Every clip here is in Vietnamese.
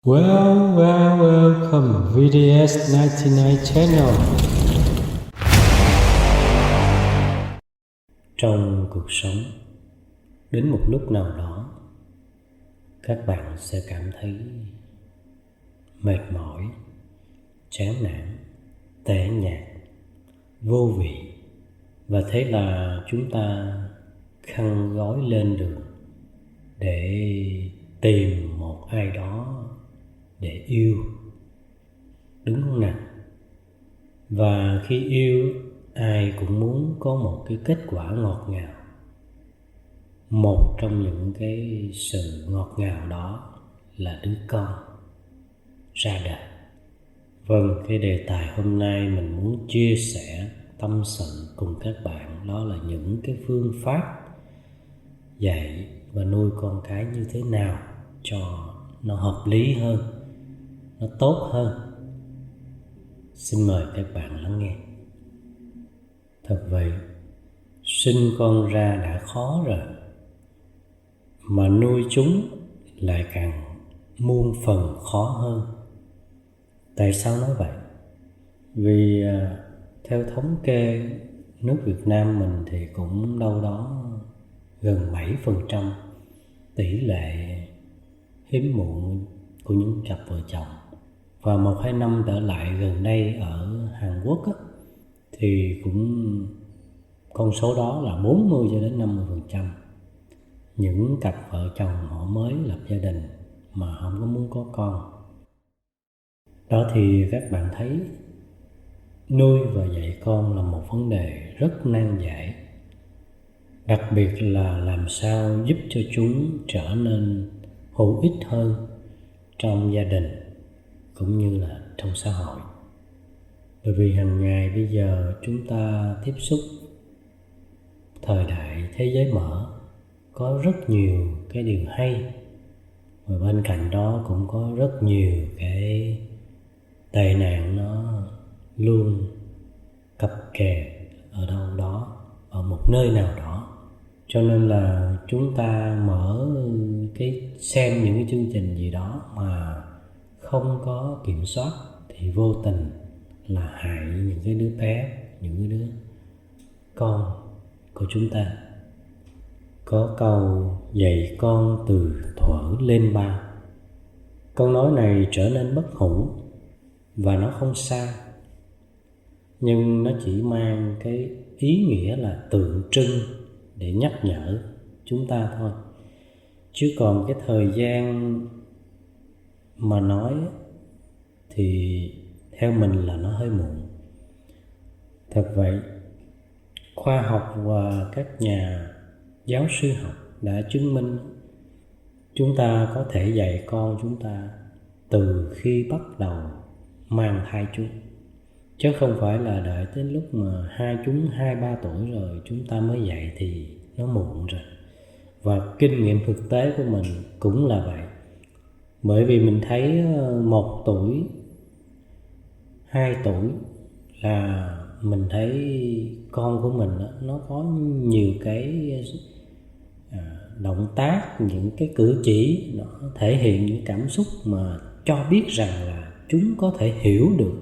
Welcome VDS99 Channel. Trong cuộc sống, đến một lúc nào đó, các bạn sẽ cảm thấy mệt mỏi, chán nản, tẻ nhạt, vô vị. Và thế là chúng ta khăn gói lên đường để tìm một ai đó để yêu, đúng không nào? Và khi yêu, ai cũng muốn có một cái kết quả ngọt ngào. Một trong những cái sự ngọt ngào đó là đứa con ra đời. Vâng, cái đề tài hôm nay mình muốn chia sẻ, tâm sự cùng các bạn đó là những cái phương pháp dạy và nuôi con cái như thế nào cho nó hợp lý hơn, nó tốt hơn. Xin mời các bạn lắng nghe. Thật vậy, sinh con ra đã khó rồi, mà nuôi chúng lại càng muôn phần khó hơn. Tại sao nói vậy? Vì theo thống kê, nước Việt Nam mình thì cũng đâu đó gần 7% tỷ lệ hiếm muộn của những cặp vợ chồng. Và 1-2 năm trở lại gần đây ở Hàn Quốc á, thì cũng con số đó là 40 cho đến 50%. Những cặp vợ chồng họ mới lập gia đình mà không có muốn có con. Đó thì các bạn thấy nuôi và dạy con là một vấn đề rất nan giải. Đặc biệt là làm sao giúp cho chúng trở nên hữu ích hơn trong gia đình cũng như là trong xã hội. Bởi vì hàng ngày bây giờ chúng ta tiếp xúc thời đại thế giới mở, có rất nhiều cái điều hay, và bên cạnh đó cũng có rất nhiều cái tệ nạn nó luôn cập kè ở đâu đó, ở một nơi nào đó. Cho nên là chúng ta mở xem những cái chương trình gì đó mà không có kiểm soát thì vô tình là hại những cái đứa bé, những cái đứa con của chúng ta. Có câu dạy con từ thuở lên ba. Câu nói này trở nên bất hủ và nó không sai, nhưng nó chỉ mang cái ý nghĩa là tượng trưng để nhắc nhở chúng ta thôi. Chứ còn cái thời gian mà nói thì theo mình là nó hơi muộn. Thật vậy, khoa học và các nhà giáo sư học đã chứng minh chúng ta có thể dạy con chúng ta từ khi bắt đầu mang thai chúng, chứ không phải là đợi đến lúc mà chúng 2-3 tuổi rồi chúng ta mới dạy thì nó muộn rồi. Và kinh nghiệm thực tế của mình cũng là vậy. Bởi vì mình thấy 1 tuổi, 2 tuổi là mình thấy con của mình nó có nhiều cái động tác, những cái cử chỉ, nó thể hiện những cảm xúc mà cho biết rằng là chúng có thể hiểu được,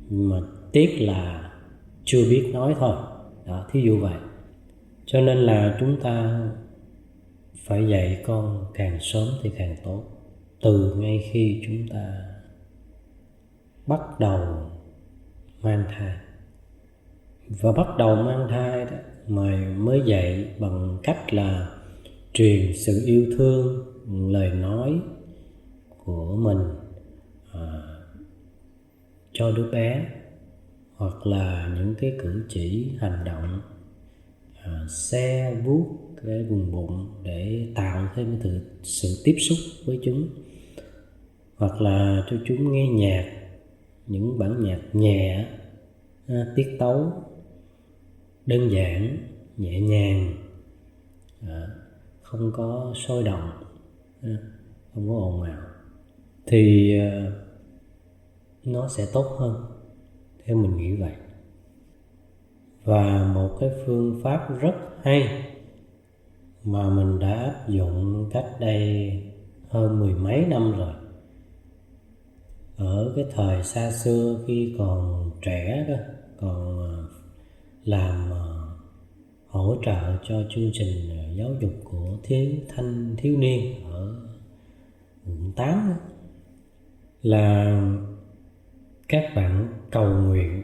mà tiếc là chưa biết nói thôi đó, thí dụ vậy. Cho nên là chúng ta phải dạy con càng sớm thì càng tốt, từ ngay khi chúng ta bắt đầu mang thai. Và bắt đầu mang thai đó mà mới dạy bằng cách là truyền sự yêu thương, lời nói của mình cho đứa bé, hoặc là những cái cử chỉ, hành động se vuốt cái vùng bụng để tạo thêm sự tiếp xúc với chúng, hoặc là cho chúng nghe nhạc, những bản nhạc nhẹ, tiết tấu đơn giản, nhẹ nhàng, không có sôi động, không có ồn ào, thì nó sẽ tốt hơn, theo mình nghĩ vậy. Và một cái phương pháp rất hay mà mình đã áp dụng cách đây hơn 10 mấy năm rồi, ở cái thời xa xưa khi còn trẻ đó, còn làm hỗ trợ cho chương trình giáo dục của thanh thiếu niên ở quận 8 đó, là các bạn cầu nguyện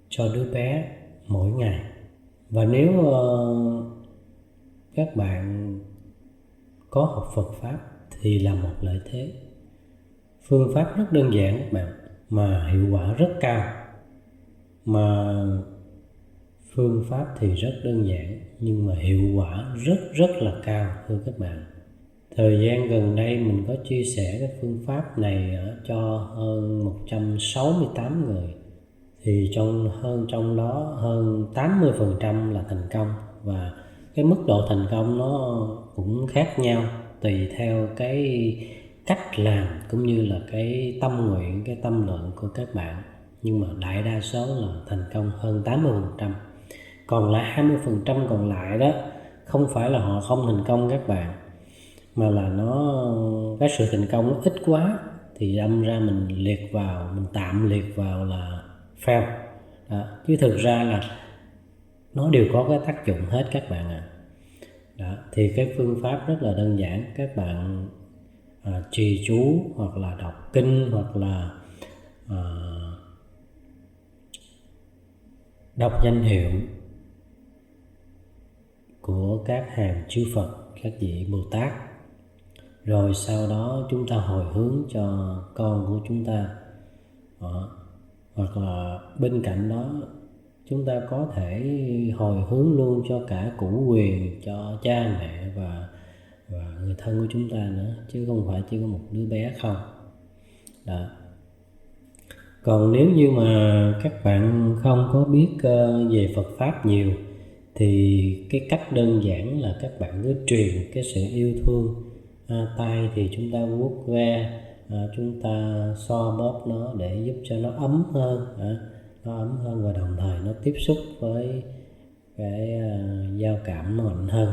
cho đứa bé mỗi ngày. Và nếu các bạn có học Phật Pháp thì là một lợi thế. Phương pháp rất đơn giản các bạn, mà hiệu quả rất cao. Mà phương pháp thì rất đơn giản nhưng mà hiệu quả rất là cao thưa các bạn. Thời gian gần đây mình có chia sẻ cái phương pháp này cho hơn 168 người. Thì trong đó hơn 80% là thành công, và cái mức độ thành công nó cũng khác nhau tùy theo cái cách làm cũng như là cái tâm nguyện, cái tâm lượng của các bạn. Nhưng mà đại đa số là thành công hơn 80%. Còn lại 20% còn lại đó không phải là họ không thành công các bạn, mà là cái sự thành công nó ít quá thì đâm ra mình tạm liệt vào là fail đó. Chứ thực ra là nó đều có cái tác dụng hết các bạn ạ. Đó, thì cái phương pháp rất là đơn giản. Các bạn trì chú hoặc là đọc kinh hoặc là đọc danh hiệu của các hàng chư Phật, các vị Bồ Tát. Rồi sau đó chúng ta hồi hướng cho con của chúng ta. Hoặc là bên cạnh đó chúng ta có thể hồi hướng luôn cho cả cửu quyền, cho cha mẹ và người thân của chúng ta nữa, chứ không phải chỉ có một đứa bé không. Đó. Còn nếu như mà các bạn không có biết về Phật Pháp nhiều thì cái cách đơn giản là các bạn cứ truyền cái sự yêu thương. Tay thì chúng ta vuốt ve, chúng ta xoa bóp nó để giúp cho nó ấm hơn, và đồng thời nó tiếp xúc với cái giao cảm nó mạnh hơn.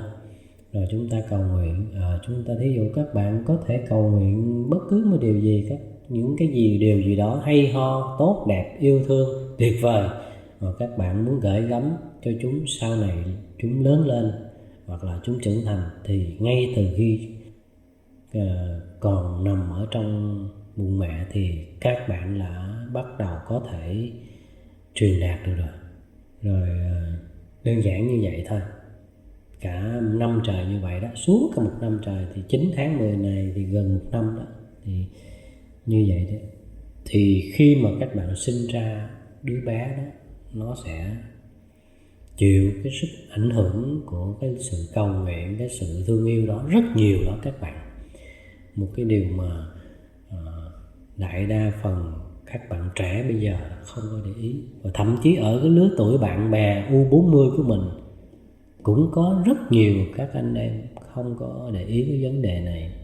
Rồi chúng ta cầu nguyện. Chúng ta thí dụ các bạn có thể cầu nguyện bất cứ một điều gì, điều gì đó hay ho, tốt đẹp, yêu thương, tuyệt vời mà các bạn muốn gửi gắm cho chúng sau này chúng lớn lên hoặc là chúng trưởng thành, thì ngay từ khi còn nằm ở trong bụng mẹ thì các bạn đã bắt đầu có thể truyền đạt được rồi. Đơn giản như vậy thôi. Cả năm trời như vậy đó, suốt cả một năm trời, thì 9 tháng 10 này thì gần một năm đó, thì như vậy đấy. Thì khi mà các bạn sinh ra đứa bé đó, nó sẽ chịu cái sức ảnh hưởng của cái sự cầu nguyện, cái sự thương yêu đó rất nhiều đó các bạn. Một cái điều mà đại đa phần các bạn trẻ bây giờ không có để ý. Và thậm chí ở cái lứa tuổi bạn bè U40 của mình cũng có rất nhiều các anh em không có để ý cái vấn đề này.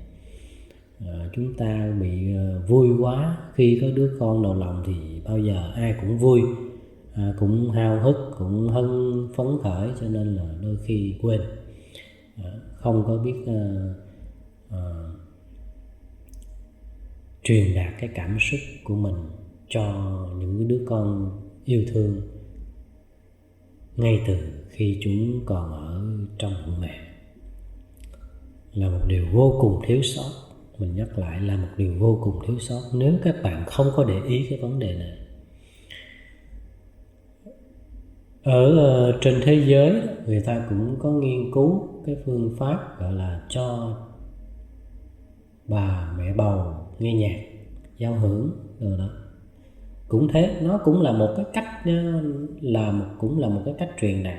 Chúng ta bị vui quá khi có đứa con đầu lòng thì bao giờ ai cũng vui, cũng háo hức, cũng phấn khởi, cho nên là đôi khi quên, không có biết truyền đạt cái cảm xúc của mình cho những cái đứa con yêu thương ngay từ khi chúng còn ở trong bụng mẹ, là một điều vô cùng thiếu sót. Mình nhắc lại là một điều vô cùng thiếu sót nếu các bạn không có để ý cái vấn đề này. Ở trên thế giới người ta cũng có nghiên cứu cái phương pháp gọi là cho bà mẹ bầu nghe nhạc giao hưởng rồi đó. Cũng thế, nó cũng là một cái cách, cũng là một cái cách truyền đạt.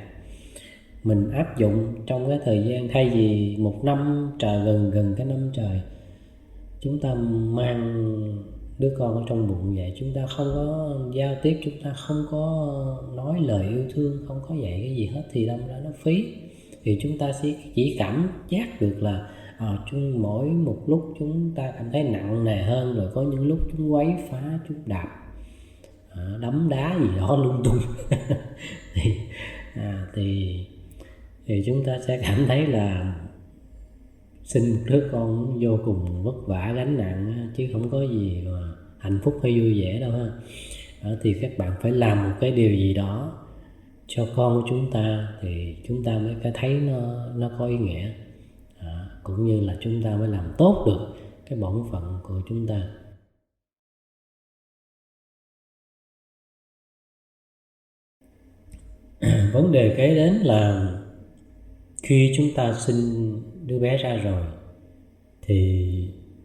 Mình áp dụng trong cái thời gian, thay vì một năm trời, gần cái năm trời chúng ta mang đứa con ở trong bụng vậy, chúng ta không có giao tiếp, chúng ta không có nói lời yêu thương, không có dạy cái gì hết, thì đâm ra nó phí. Thì chúng ta chỉ cảm giác được là mỗi một lúc chúng ta cảm thấy nặng nề hơn, rồi có những lúc chúng quấy phá, chúng đạp, đấm đá gì đó lung tung thì chúng ta sẽ cảm thấy là sinh một đứa con vô cùng vất vả, gánh nặng, chứ không có gì mà hạnh phúc hay vui vẻ đâu ha. Thì các bạn phải làm một cái điều gì đó cho con của chúng ta thì chúng ta mới thấy nó có ý nghĩa. Cũng như là chúng ta mới làm tốt được cái bổn phận của chúng ta. Vấn đề kế đến là khi chúng ta sinh đứa bé ra rồi thì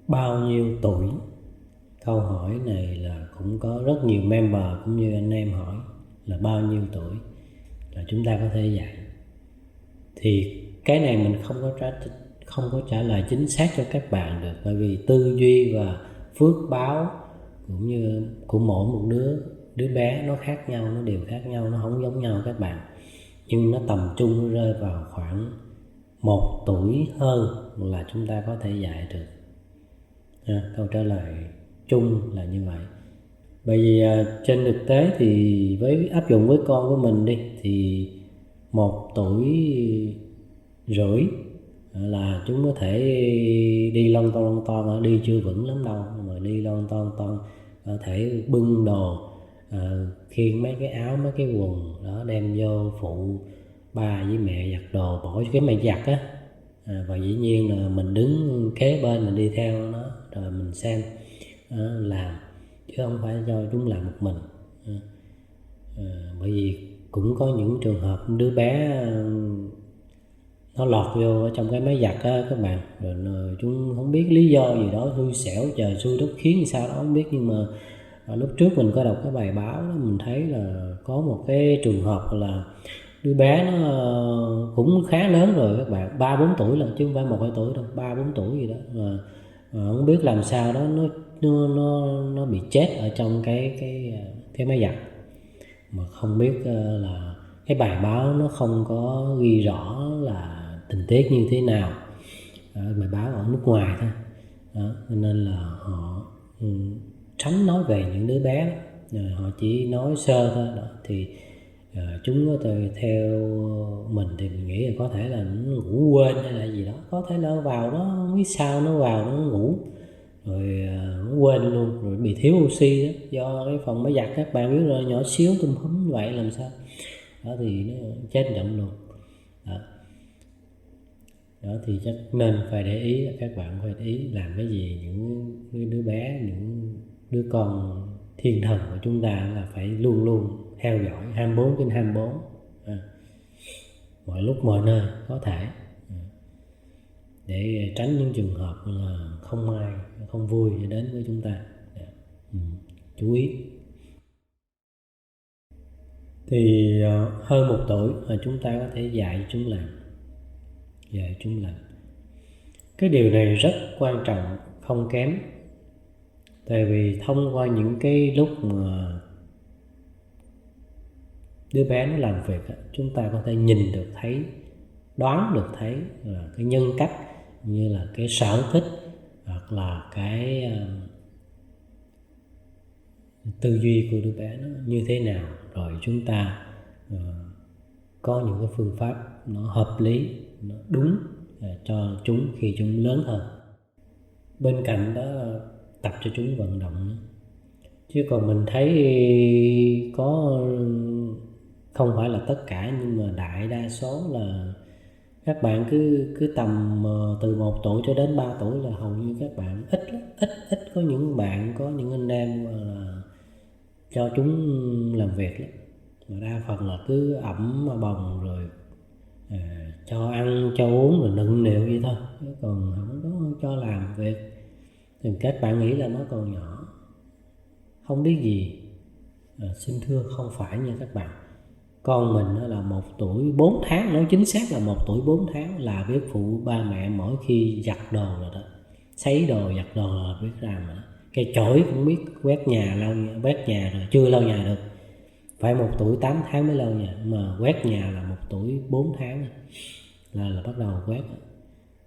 bao nhiêu tuổi? Câu hỏi này là cũng có rất nhiều member cũng như anh em hỏi là bao nhiêu tuổi là chúng ta có thể dạy. Thì cái này mình không có trả lời chính xác cho các bạn được, bởi vì tư duy và phước báo cũng như của mỗi một đứa bé nó khác nhau, nó đều khác nhau, nó không giống nhau các bạn. Nhưng nó tầm trung nó rơi vào khoảng 1 tuổi hơn là chúng ta có thể dạy được. Câu trả lời chung là như vậy. Bởi vì trên thực tế thì với áp dụng với con của mình đi thì 1 tuổi rưỡi là chúng có thể đi lon ton, đi chưa vững lắm đâu mà đi lon ton có thể bưng đồ, khiêng mấy cái áo mấy cái quần đó đem vô phụ ba với mẹ giặt đồ, bỏ cái máy giặt á, và dĩ nhiên là mình đứng kế bên mình đi theo nó rồi mình xem làm, chứ không phải cho chúng làm một mình. Bởi vì cũng có những trường hợp đứa bé nó lọt vô ở trong cái máy giặt á các bạn, rồi chúng không biết lý do gì đó, xui xẻo trời xui đất khiến sao đó không biết, nhưng mà lúc trước mình có đọc cái bài báo đó, mình thấy là có một cái trường hợp là đứa bé nó cũng khá lớn rồi các bạn, 3-4 tuổi là chứ không phải 1-2 tuổi đâu, 3-4 tuổi gì đó, mà không biết làm sao đó nó bị chết ở trong cái máy giặt, mà không biết là cái bài báo nó không có ghi rõ là tình tiết như thế nào, bài báo ở nước ngoài thôi đó, nên là họ tránh nói về những đứa bé đó. Họ chỉ nói sơ thôi đó, thì chúng có thể theo mình thì mình nghĩ là có thể là nó ngủ quên hay là gì đó, có thể nó vào nó không biết sao nó vào nó ngủ rồi nó quên luôn, rồi bị thiếu oxy đó, do cái phòng máy giặt các bạn biết rồi, nhỏ xíu tùm húm như vậy làm sao đó thì nó chết chậm luôn đó thì chắc nên phải để ý, các bạn phải để ý làm cái gì những đứa bé, những đứa con thiên thần của chúng ta là phải luôn luôn theo dõi 24/24 mọi lúc mọi nơi có thể, để tránh những trường hợp là không may không vui đến với chúng ta. Chú ý. Thì hơn 1 tuổi là chúng ta có thể dạy chúng làm. Cái điều này rất quan trọng không kém, tại vì thông qua những cái lúc mà đứa bé nó làm việc, chúng ta có thể nhìn được thấy, đoán được thấy là cái nhân cách, như là cái sở thích hoặc là cái tư duy của đứa bé nó như thế nào, rồi chúng ta có những cái phương pháp nó hợp lý, nó đúng cho chúng khi chúng lớn hơn. Bên cạnh đó tập cho chúng vận động nữa. Chứ còn mình thấy có không phải là tất cả, nhưng mà đại đa số là các bạn cứ tầm từ 1 tuổi cho đến 3 tuổi là hầu như các bạn ít có những bạn, có những anh em là cho chúng làm việc lắm, mà đa phần là cứ ẵm bồng rồi cho ăn cho uống rồi nựng nịu vậy thôi, chứ còn không có cho làm việc. Thì các bạn nghĩ là nó còn nhỏ không biết gì. Xin thưa không phải nha các bạn, con mình là 1 tuổi 4 tháng, nói chính xác là 1 tuổi 4 tháng là biết phụ ba mẹ mỗi khi giặt đồ rồi đó, sấy đồ giặt đồ là biết làm rồi đó. Cái chổi cũng biết quét nhà rồi, chưa lau nhà được, phải 1 tuổi 8 tháng mới lau nhà, mà quét nhà là 1 tuổi 4 tháng là bắt đầu quét.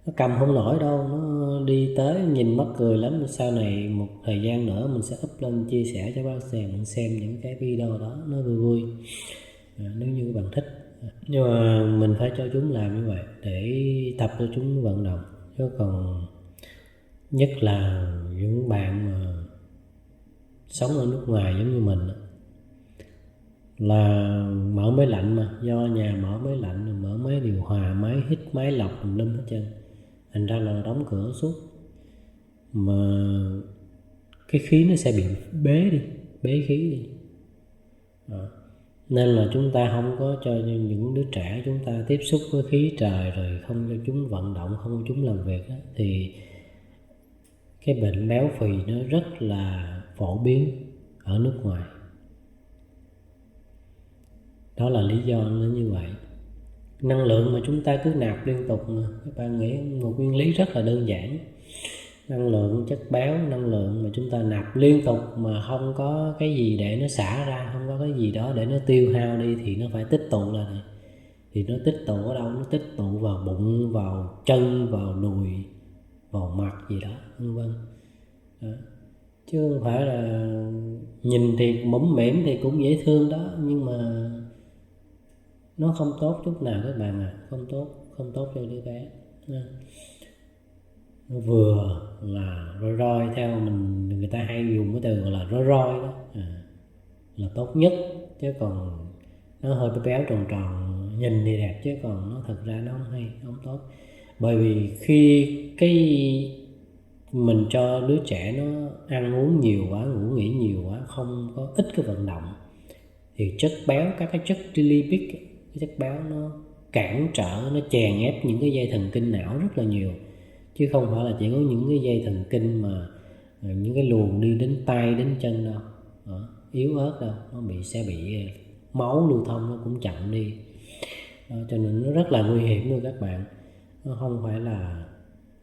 Nó cầm không nổi đâu, nó đi tới nhìn mắc cười lắm. Sau này một thời gian nữa mình sẽ up lên chia sẻ cho bác xem những cái video đó, nó vui nếu như các bạn thích. Nhưng mà mình phải cho chúng làm như vậy để tập cho chúng vận động, chứ còn nhất là những bạn mà sống ở nước ngoài giống như mình là mở máy lạnh, mà do nhà mở máy lạnh, mở máy điều hòa, máy hít, máy lọc tùm lum hết trơn, thành ra là đóng cửa suốt, mà cái khí nó sẽ bị bế khí đi. Nên là chúng ta không có cho những đứa trẻ chúng ta tiếp xúc với khí trời, rồi không cho chúng vận động, không cho chúng làm việc đó, thì cái bệnh béo phì nó rất là phổ biến ở nước ngoài. Đó là lý do nó như vậy. Năng lượng mà chúng ta cứ nạp liên tục, mà các bạn nghĩ một nguyên lý rất là đơn giản. Năng lượng, chất béo, năng lượng mà chúng ta nạp liên tục mà không có cái gì để nó xả ra, không có cái gì đó để nó tiêu hao đi, thì nó phải tích tụ lại. Thì nó tích tụ ở đâu? Nó tích tụ vào bụng, vào chân, vào đùi, vào mặt gì đó, vân vân. Chứ không phải là nhìn thì mũm mĩm thì cũng dễ thương đó, nhưng mà nó không tốt chút nào các bạn à. Không tốt cho đứa bé. Nó vừa là roi theo mình, người ta hay dùng cái từ gọi là roi đó, là tốt nhất. Chứ còn nó hơi béo tròn tròn nhìn thì đẹp, chứ còn nó thật ra nó không hay, không tốt. Bởi vì khi cái mình cho đứa trẻ nó ăn uống nhiều quá, ngủ nghỉ nhiều quá, không có ít cái vận động, thì chất béo, các cái chất lipid, cái chất béo nó cản trở, nó chèn ép những cái dây thần kinh não rất là nhiều. Chứ không phải là chỉ có những cái dây thần kinh mà những cái luồng đi đến tay đến chân đâu, yếu ớt đâu, nó sẽ bị máu lưu thông nó cũng chậm đi. Cho nên nó rất là nguy hiểm luôn các bạn. Nó không phải là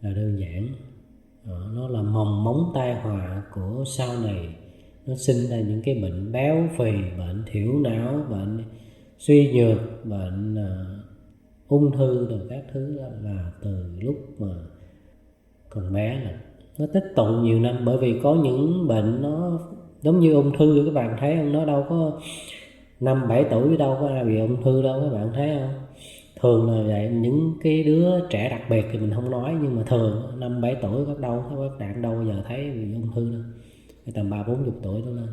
đơn giản. Nó là mầm mống tai họa của sau này. Nó sinh ra những cái bệnh béo phì, bệnh thiểu não, bệnh suy nhược, bệnh ung thư, rồi các thứ đó là từ lúc mà còn bé là nó tích tụ nhiều năm. Bởi vì có những bệnh nó giống như ung thư, các bạn thấy không? Nó đâu có 5-7 tuổi đâu có ai bị ung thư đâu, các bạn thấy không? Thường là vậy. Những cái đứa trẻ đặc biệt thì mình không nói, nhưng mà thường 5-7 tuổi các bạn đâu bao giờ thấy bị ung thư đâu, tầm 30-40 tuổi đó lên.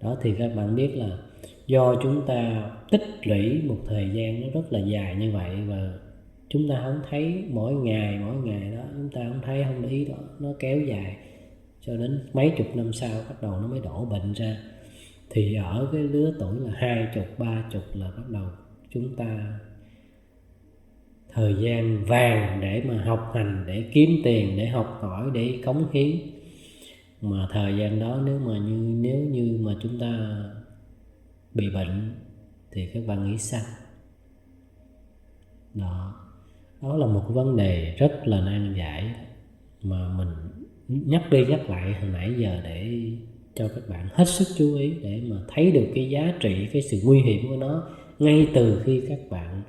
Đó thì các bạn biết là do chúng ta tích lũy một thời gian nó rất là dài như vậy, và chúng ta không thấy mỗi ngày đó, chúng ta không thấy, không để ý đó, nó kéo dài cho đến mấy chục năm sau bắt đầu nó mới đổ bệnh ra. Thì ở cái lứa tuổi là 20, 30 là bắt đầu chúng ta thời gian vàng để mà học hành, để kiếm tiền, để học hỏi, để cống hiến. Mà thời gian đó nếu như mà chúng ta bị bệnh thì các bạn nghĩ sao? Đó là một vấn đề rất là nan giải mà mình nhắc đi nhắc lại hồi nãy giờ để cho các bạn hết sức chú ý, để mà thấy được cái giá trị, cái sự nguy hiểm của nó ngay từ khi các bạn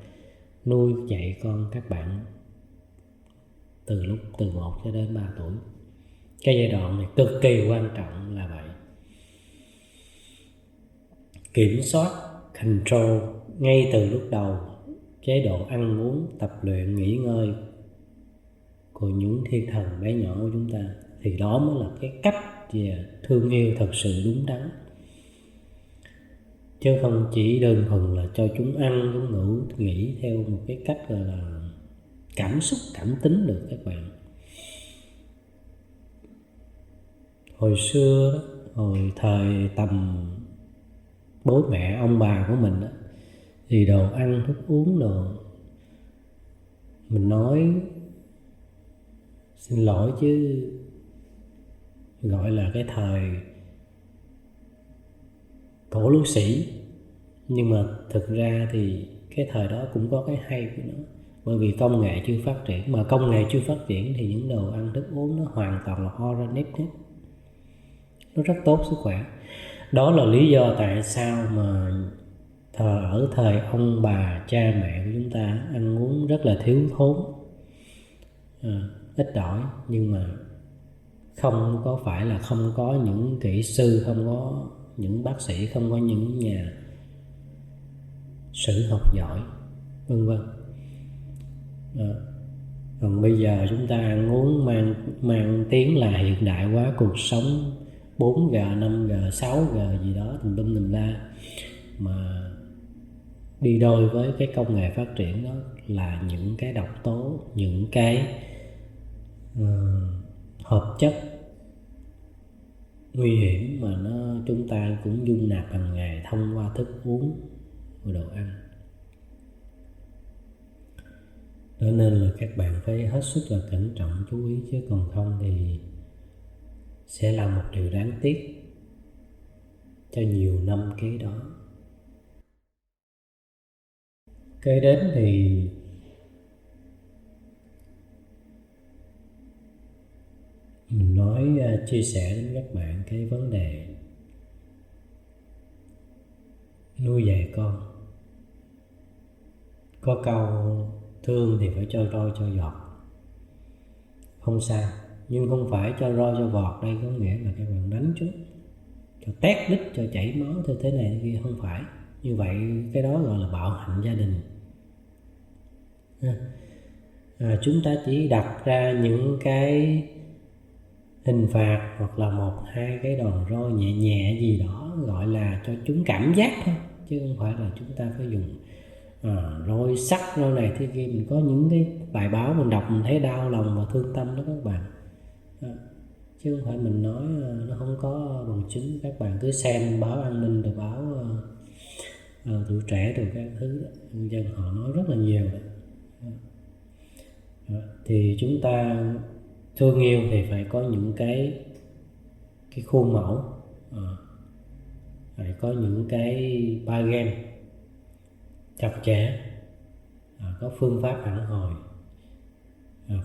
nuôi dạy con các bạn từ 1 cho đến 3 tuổi. Cái giai đoạn này cực kỳ quan trọng là vậy. Kiểm soát, control ngay từ lúc đầu chế độ ăn uống, tập luyện, nghỉ ngơi của những thiên thần bé nhỏ của chúng ta, thì đó mới là cái cách thương yêu thật sự đúng đắn. Chứ không chỉ đơn thuần là cho chúng ăn, chúng ngủ, nghỉ theo một cái cách gọi là cảm xúc, cảm tính được các bạn. Hồi xưa đó, hồi thời tầm bố mẹ, ông bà của mình đó, thì đồ ăn, thức uống đồ, mình nói xin lỗi chứ gọi là cái thời cổ lúa sĩ. Nhưng mà thực ra thì cái thời đó cũng có cái hay của nó. Bởi vì công nghệ chưa phát triển, mà công nghệ chưa phát triển thì những đồ ăn thức uống nó hoàn toàn là organic hết, nó rất tốt sức khỏe. Đó là lý do tại sao mà ở thời ông bà cha mẹ của chúng ta ăn uống rất là thiếu thốn, ít ỏi. Nhưng mà không có phải là không có những kỹ sư, không có những bác sĩ, không có những nhà sử học giỏi, vân vân. Còn bây giờ chúng ta ăn uống mang tiếng là hiện đại hóa cuộc sống, 4G, 5G, 6G gì đó tùm lum tùm la, mà đi đôi với cái công nghệ phát triển đó là những cái độc tố, những cái hợp chất nguy hiểm mà chúng ta cũng dung nạp hàng ngày thông qua thức uống và đồ ăn. Cho nên là các bạn phải hết sức là cẩn trọng chú ý, chứ còn không thì sẽ là một điều đáng tiếc cho nhiều năm kế đó. Kế đến thì mình chia sẻ đến các bạn cái vấn đề nuôi dạy con. Có câu thương thì phải cho roi cho vọt, không sao, nhưng không phải cho roi cho vọt đây có nghĩa là các bạn đánh trước, cho tét đít, cho chảy máu theo thế này thế kia, không phải như vậy. Cái đó gọi là bạo hành gia đình. Chúng ta chỉ đặt ra những cái hình phạt hoặc là 1-2 cái đòn roi nhẹ nhẹ gì đó, gọi là cho chúng cảm giác thôi, chứ không phải là chúng ta phải dùng roi sắt, roi này thế kia. Mình có những cái bài báo mình đọc mình thấy đau lòng và thương tâm đó các bạn, chứ không phải mình nói nó không có bằng chứng. Các bạn cứ xem báo an ninh rồi báo Tuổi Trẻ rồi các thứ, dân họ nói rất là nhiều. Thì chúng ta thương yêu thì phải có những cái khuôn mẫu, phải có những cái ba game chặt chẽ, có phương pháp phản hồi,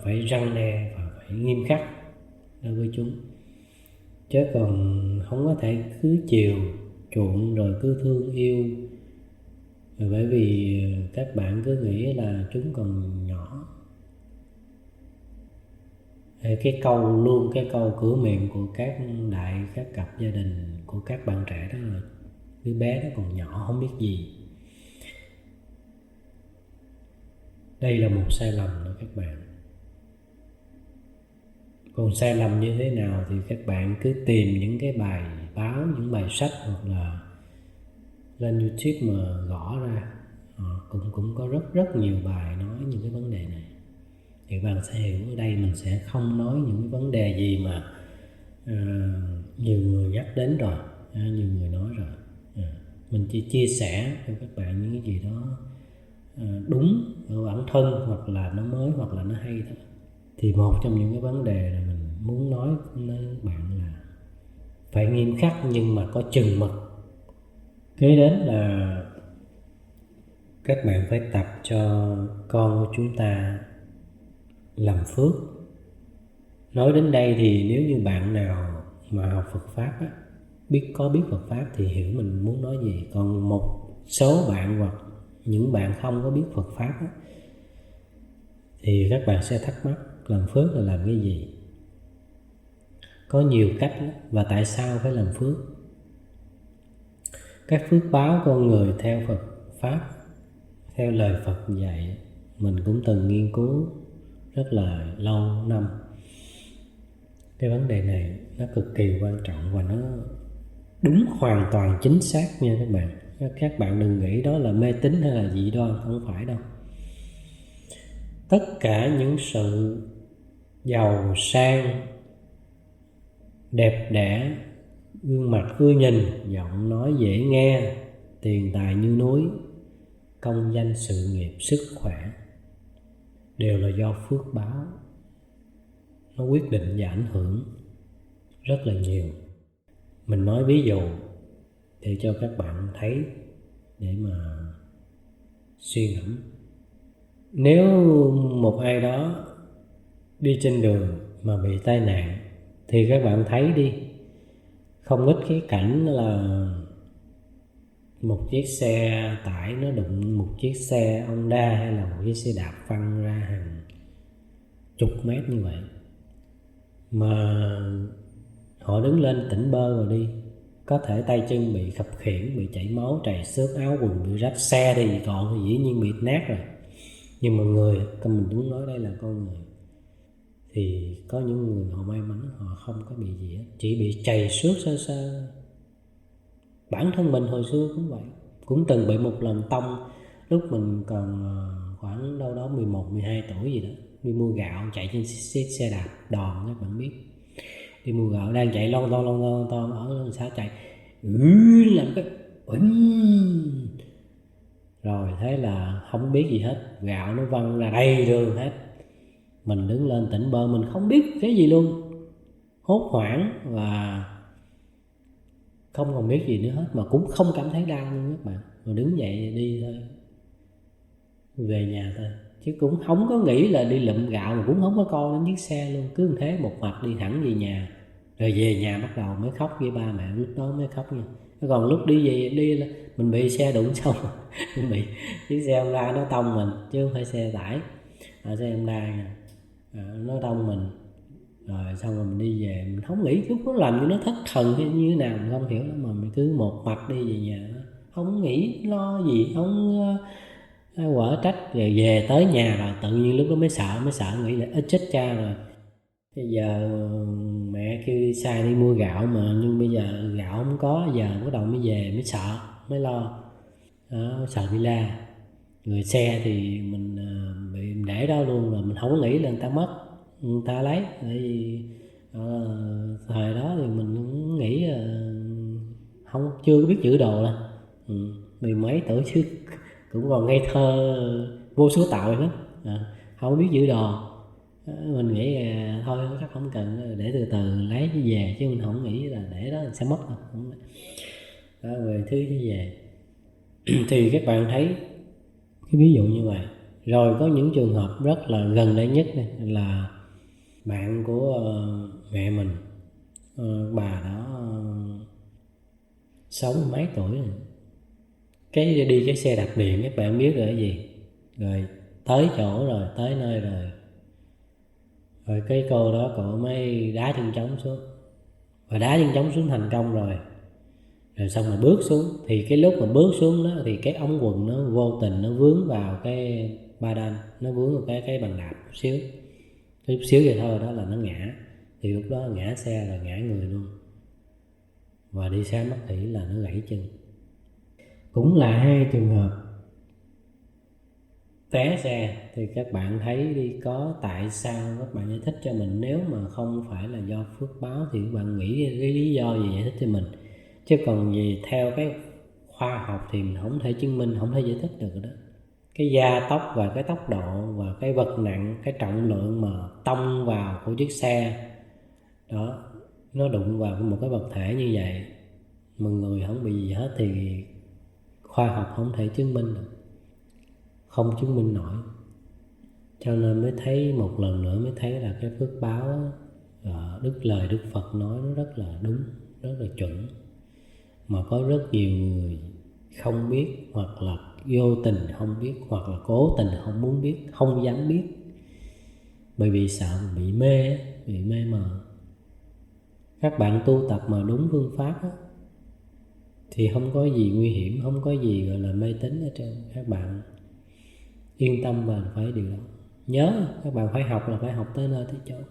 phải răn đe và phải nghiêm khắc đối với chúng, chứ còn không có thể cứ chiều chuộng rồi cứ thương yêu. Bởi vì các bạn cứ nghĩ là chúng còn nhỏ. Cái câu cửa miệng của các cặp gia đình, của các bạn trẻ đó là đứa bé nó còn nhỏ không biết gì. Đây là một sai lầm đó các bạn. Còn sai lầm như thế nào thì các bạn cứ tìm những cái bài báo, những bài sách, hoặc là lên YouTube mà gõ ra, cũng có rất nhiều bài nói những cái vấn đề này. Thì bạn sẽ hiểu. Ở đây mình sẽ không nói những cái vấn đề gì mà nhiều người nhắc đến rồi, nhiều người nói rồi. Mình chỉ chia sẻ cho các bạn những cái gì đó đúng ở bản thân, hoặc là nó mới, hoặc là nó hay thôi. Thì một trong những cái vấn đề là mình muốn nói với bạn là phải nghiêm khắc nhưng mà có chừng mực. Kế đến là các bạn phải tập cho con của chúng ta làm phước. Nói đến đây thì nếu như bạn nào mà học Phật Pháp á, biết Phật Pháp thì hiểu mình muốn nói gì. Còn một số bạn hoặc những bạn không có biết Phật Pháp á, thì các bạn sẽ thắc mắc làm phước là làm cái gì. Có nhiều cách lắm. Và tại sao phải làm phước? Các phước báo con người theo Phật Pháp, theo lời Phật dạy, mình cũng từng nghiên cứu rất là lâu năm. Cái vấn đề này nó cực kỳ quan trọng và nó đúng hoàn toàn chính xác nha các bạn. Các bạn đừng nghĩ đó là mê tín hay là dị đoan, không phải đâu. Tất cả những sự giàu sang, đẹp đẽ, gương mặt ưa nhìn, giọng nói dễ nghe, tiền tài như núi, công danh sự nghiệp, sức khỏe đều là do phước báo. Nó quyết định và ảnh hưởng rất là nhiều. Mình nói ví dụ để cho các bạn thấy, để mà suy ngẫm. Nếu một ai đó đi trên đường mà bị tai nạn thì các bạn thấy đi, không ít cái cảnh là một chiếc xe tải nó đụng một chiếc xe Honda hay là một chiếc xe đạp văng ra hàng chục mét như vậy, mà họ đứng lên tỉnh bơ rồi đi. Có thể tay chân bị khập khiễng, bị chảy máu, trầy xước, áo quần bị rách, xe thì còn thì dĩ nhiên bị nát rồi. Nhưng mà người, mình muốn nói đây là con người, thì có những người họ may mắn họ không có bị gì hết, chỉ bị trầy xước sơ sơ. Bản thân mình hồi xưa cũng vậy, cũng từng bị một lần tông lúc mình còn khoảng đâu đó 11, 12 tuổi gì đó. Đi mua gạo chạy trên xe đạp đòn, các bạn biết. Đi mua gạo đang chạy lon ton ở xã chạy làm cái rồi thế là không biết gì hết, gạo nó văng ra đầy đường hết. Mình đứng lên tỉnh bơ, mình không biết cái gì luôn, hốt hoảng và không còn biết gì nữa hết, mà cũng không cảm thấy đau luôn các bạn. Rồi đứng dậy đi thôi, về nhà thôi, chứ cũng không có nghĩ là đi lụm gạo, mà cũng không có coi đến chiếc xe luôn, cứ thế một mạch đi thẳng về nhà. Rồi về nhà bắt đầu mới khóc với ba mẹ, lúc đó mới khóc nha. Còn lúc đi về đi là mình bị xe đụng xong mình bị chiếc xe Honda nó tông mình, chứ không phải xe tải, xe Honda nha. Nó tông mình. Rồi xong rồi mình đi về, mình không nghĩ lúc đó làm như nó thất thần hay như thế nào mình không hiểu lắm, mà mình cứ một mạch đi về nhà, không nghĩ lo gì, không quở trách. Rồi về tới nhà rồi tự nhiên lúc đó mới sợ, nghĩ là chết cha rồi, bây giờ mẹ kêu đi sai đi mua gạo mà, nhưng bây giờ gạo không có, giờ bắt đầu mới về, mới sợ, mới lo đó, sợ đi la. Người xe thì mình bị để đó luôn rồi, mình không có nghĩ là người ta mất, người ta lấy. Tại vì thời đó thì mình cũng nghĩ không, chưa biết chữ đồ đâu. Mười mấy tuổi chứ cũng còn ngây thơ, vô số tội lắm, không biết chữ đồ. Mình nghĩ thôi chắc không cần, để từ từ lấy chứ về, chứ mình không nghĩ là để đó sẽ mất đâu. Đó, về thứ về thì các bạn thấy cái ví dụ như vậy. Rồi có những trường hợp rất là gần đây nhất này, là bạn của mẹ mình, bà đó 60 mấy tuổi rồi, cái đi cái xe đạp điện, các bạn biết rồi cái gì. Rồi tới chỗ rồi, tới nơi rồi cái cô đó cổ mới đá chân trống xuống, và đá chân trống xuống thành công rồi xong rồi bước xuống. Thì cái lúc mà bước xuống đó thì cái ống quần nó vô tình nó vướng vào cái ba đanh, nó vướng vào cái bàn đạp chút xíu vậy thôi, đó là nó ngã. Thì lúc đó ngã xe là ngã người luôn, và đi khám bác sĩ là nó gãy chân. Cũng là hai trường hợp té xe. Thì các bạn thấy đi, có tại sao các bạn giải thích cho mình. Nếu mà không phải là do phước báo thì các bạn nghĩ cái lý do gì giải thích cho mình. Chứ còn gì theo cái khoa học thì mình không thể chứng minh, không thể giải thích được đó. Cái gia tốc và cái tốc độ và cái vật nặng, cái trọng lượng mà tông vào của chiếc xe đó, nó đụng vào một cái vật thể như vậy mà người không bị gì hết thì khoa học không thể chứng minh được, không chứng minh nổi. Cho nên mới thấy một lần nữa mới thấy là cái phước báo, lời Đức Phật nói nó rất là đúng, rất là chuẩn. Mà có rất nhiều người không biết, hoặc là vô tình không biết, hoặc là cố tình không muốn biết, không dám biết, bởi vì sợ bị mê mờ. Các bạn tu tập mà đúng phương pháp á, thì không có gì nguy hiểm, không có gì gọi là mê tín hết trơn. Các bạn yên tâm và phải điều đó. Nhớ các bạn phải học là phải học tới nơi tới chốn,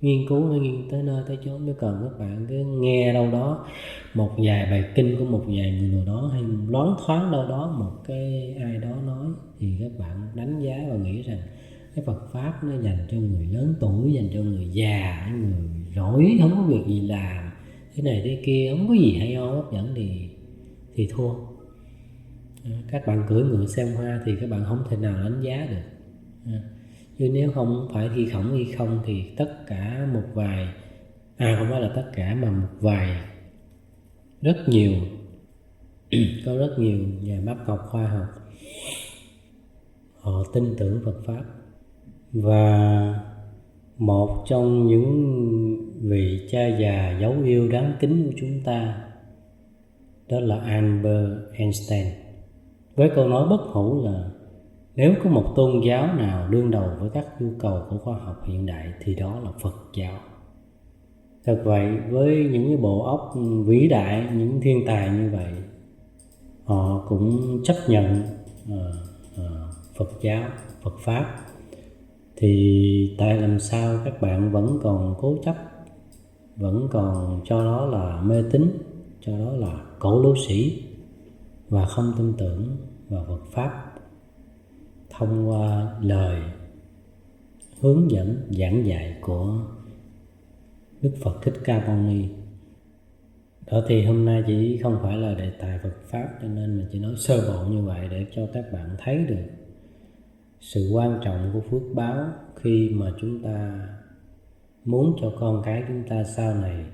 nghiên cứu phải nghiên tới nơi tới chốn. Chứ còn các bạn cứ nghe đâu đó một vài bài kinh của một vài người nào đó, hay loáng thoáng đâu đó một cái ai đó nói, thì các bạn đánh giá và nghĩ rằng cái Phật pháp nó dành cho người lớn tuổi, dành cho người già, người rỗi không có việc gì làm, thế này thế kia, không có gì hay ho hấp dẫn thì thua. Các bạn cưỡi ngựa xem hoa thì các bạn không thể nào đánh giá được. Chứ nếu không phải khi khổng y không thì tất cả một vài, không phải là tất cả mà một vài, rất nhiều có rất nhiều nhà bác học khoa học họ tin tưởng Phật pháp. Và một trong những vị cha già dấu yêu đáng kính của chúng ta, đó là Albert Einstein, với câu nói bất hủ là nếu có một tôn giáo nào đương đầu với các nhu cầu của khoa học hiện đại thì đó là Phật giáo. Thật vậy, với những cái bộ óc vĩ đại, những thiên tài như vậy, họ cũng chấp nhận Phật giáo, Phật pháp. thì tại làm sao các bạn vẫn còn cố chấp, vẫn còn cho đó là mê tín, cho đó là cổ lỗ sĩ, và không tin tưởng vào Phật Pháp thông qua lời hướng dẫn giảng dạy của Đức Phật Thích Ca Mâu Ni. Đó thì hôm nay chỉ không phải là đề tài Phật Pháp, cho nên mình chỉ nói sơ bộ như vậy để cho các bạn thấy được sự quan trọng của phước báo khi mà chúng ta muốn cho con cái chúng ta sau này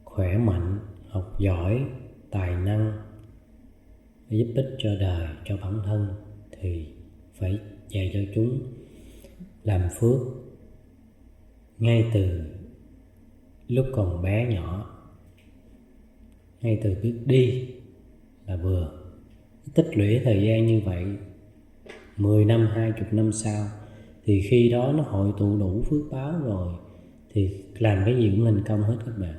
khỏe mạnh, học giỏi, tài năng, giúp ích cho đời, cho bản thân, thì phải dạy cho chúng làm phước ngay từ lúc còn bé nhỏ, ngay từ biết đi là vừa. Tích lũy thời gian như vậy 10 năm, 20 năm sau, thì khi đó nó hội tụ đủ phước báo rồi thì làm cái gì cũng thành công hết các bạn.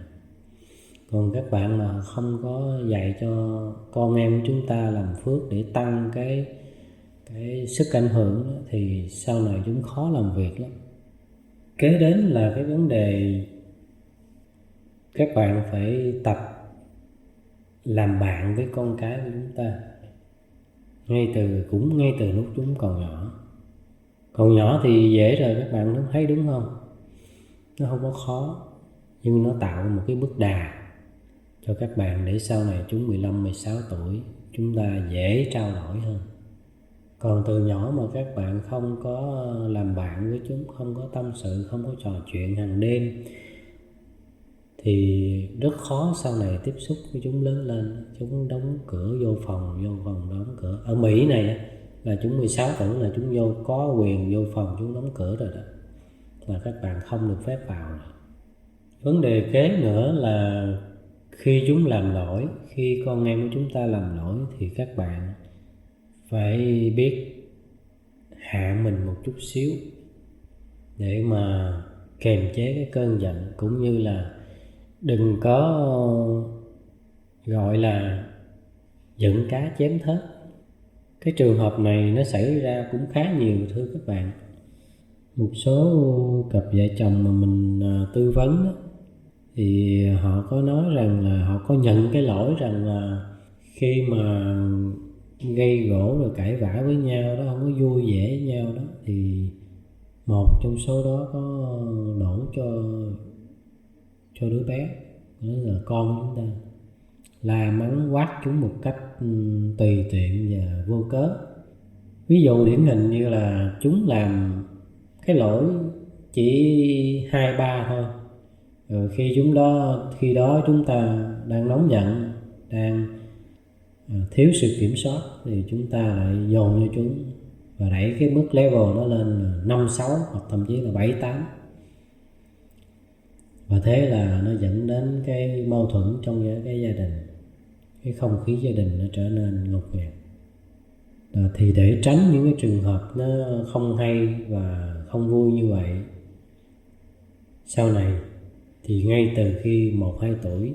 Còn các bạn mà không có dạy cho con em của chúng ta làm phước để tăng cái sức ảnh hưởng đó, thì sau này chúng khó làm việc lắm. Kế đến là cái vấn đề các bạn phải tập làm bạn với con cái của chúng ta ngay từ lúc chúng còn nhỏ. Còn nhỏ thì dễ rồi, các bạn thấy đúng không? Nó không có khó, nhưng nó tạo một cái bước đà cho các bạn để sau này chúng 15, 16 tuổi chúng ta dễ trao đổi hơn. Còn từ nhỏ mà các bạn không có làm bạn với chúng, không có tâm sự, không có trò chuyện hàng đêm, thì rất khó sau này tiếp xúc với chúng lớn lên. Chúng đóng cửa vô phòng đóng cửa. Ở Mỹ này là chúng 16 tuổi là chúng có quyền vô phòng, chúng đóng cửa rồi đó, là các bạn không được phép vào rồi. Vấn đề kế nữa là khi chúng làm lỗi, khi con em của chúng ta làm lỗi, thì các bạn phải biết hạ mình một chút xíu để mà kềm chế cái cơn giận, cũng như là đừng có gọi là giận cá chém thớt. Cái trường hợp này nó xảy ra cũng khá nhiều thưa các bạn. Một số cặp vợ chồng mà mình tư vấn đó, thì họ có nói rằng là họ có nhận cái lỗi rằng là khi mà gây gổ rồi cãi vã với nhau đó, không có vui vẻ với nhau đó, thì một trong số đó có đổ cho đứa bé, đó là con chúng ta, la mắng quát chúng một cách tùy tiện và vô cớ. Ví dụ điển hình như là chúng làm cái lỗi chỉ 2-3 thôi, rồi khi đó chúng ta đang nóng giận, đang thiếu sự kiểm soát, thì chúng ta lại dồn cho chúng và đẩy cái mức level nó lên 5-6 hoặc thậm chí là 7-8. Và thế là nó dẫn đến cái mâu thuẫn trong cái gia đình, cái không khí gia đình nó trở nên ngột ngạt. Thì để tránh những cái trường hợp nó không hay và không vui như vậy sau này, thì ngay từ khi 1-2 tuổi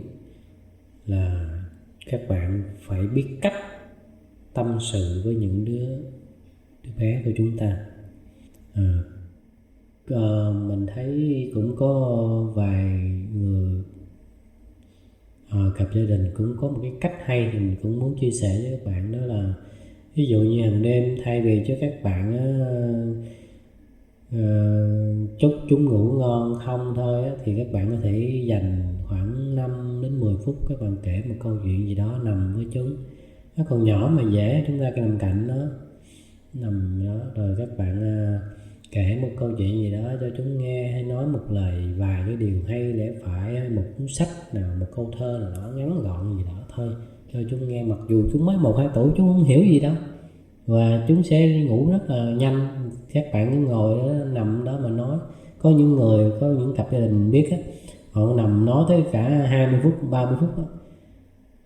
là các bạn phải biết cách tâm sự với những đứa bé của chúng ta. Mình thấy cũng có vài người cặp gia đình cũng có một cái cách hay, thì mình cũng muốn chia sẻ với các bạn. Đó là ví dụ như hàng đêm, thay vì cho các bạn chúc chúng ngủ ngon không thôi thì các bạn có thể dành khoảng 5-10 phút các bạn kể một câu chuyện gì đó nằm với chúng. Nó còn nhỏ mà dễ, chúng ta nằm cạnh nó, nằm đó, rồi các bạn kể một câu chuyện gì đó cho chúng nghe, hay nói một lời vài cái điều hay lẽ phải, hay một cuốn sách nào, một câu thơ nào đó ngắn gọn gì đó thôi cho chúng nghe. Mặc dù chúng mới 1-2 tuổi, chúng không hiểu gì đâu, và chúng sẽ ngủ rất là nhanh. Các bạn cứ ngồi đó, nằm đó mà nói. Có những cặp gia đình biết á, họ nằm nói tới cả 20 phút, 30 phút đó,